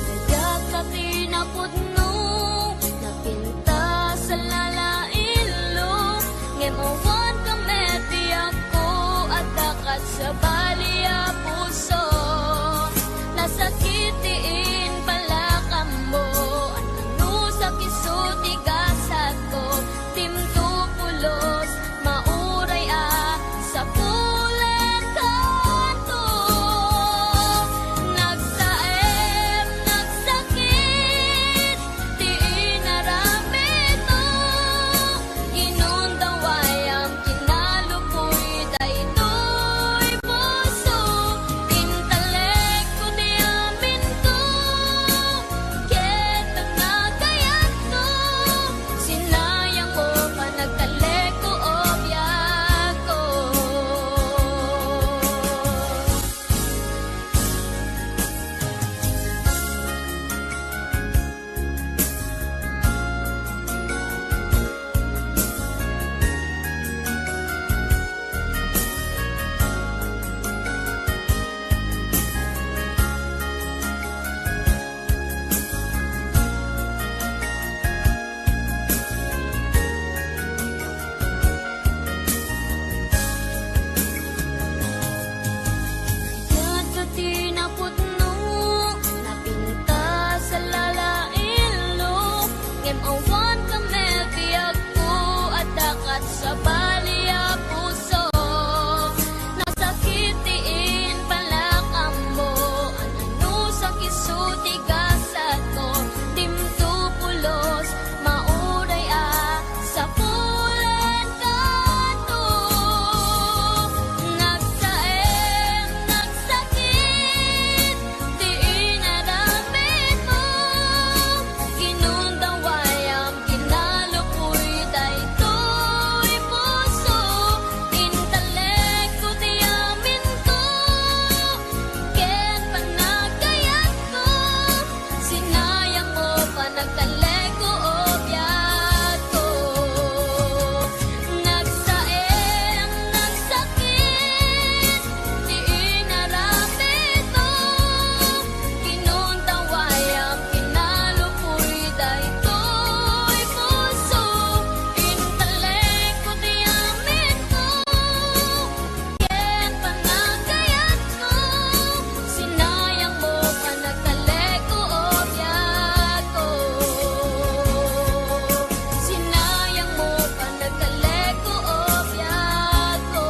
inayan ka tinapudno napinta sa lalailo ngemawan ka meti ako at dakat sa balia puso nasakitiin pala kamo ano sa kisuti gasat ko timto pulos mauray sa pulen kanto nagsaem nagsakit di inaramid mo inundawayang kinalupoy daytoy puso intalek ko di amin ko ketang nagayat ko sinayang ko pa nagtalek ko obyak ko yan ka tinapudno napinta sa lalailo ngem awan ka mebiyag ko at dakat sa balia puso nasakitiin pala kamo ano sa kisuti gasat ko timto pulos mauray sa pulen kanto nagsaem nagsakit di inaramid mo ginundawayang kinalupoy daytoy puso intalek ko di amin ko ken panagayat ko sinayang mo pa nagtalek ko obyak ko nagsaem nagsakit di inaramid mo ginundawayang kinalupoy daytoy puso intalek ko di amin ko ken panagayat ko sinayang mo pa nagtalek ko obyak ko sinayang mo pa nagtalek ko obyak ko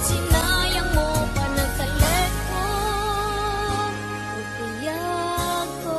sinayang mo pa nagtalek ko obyak ko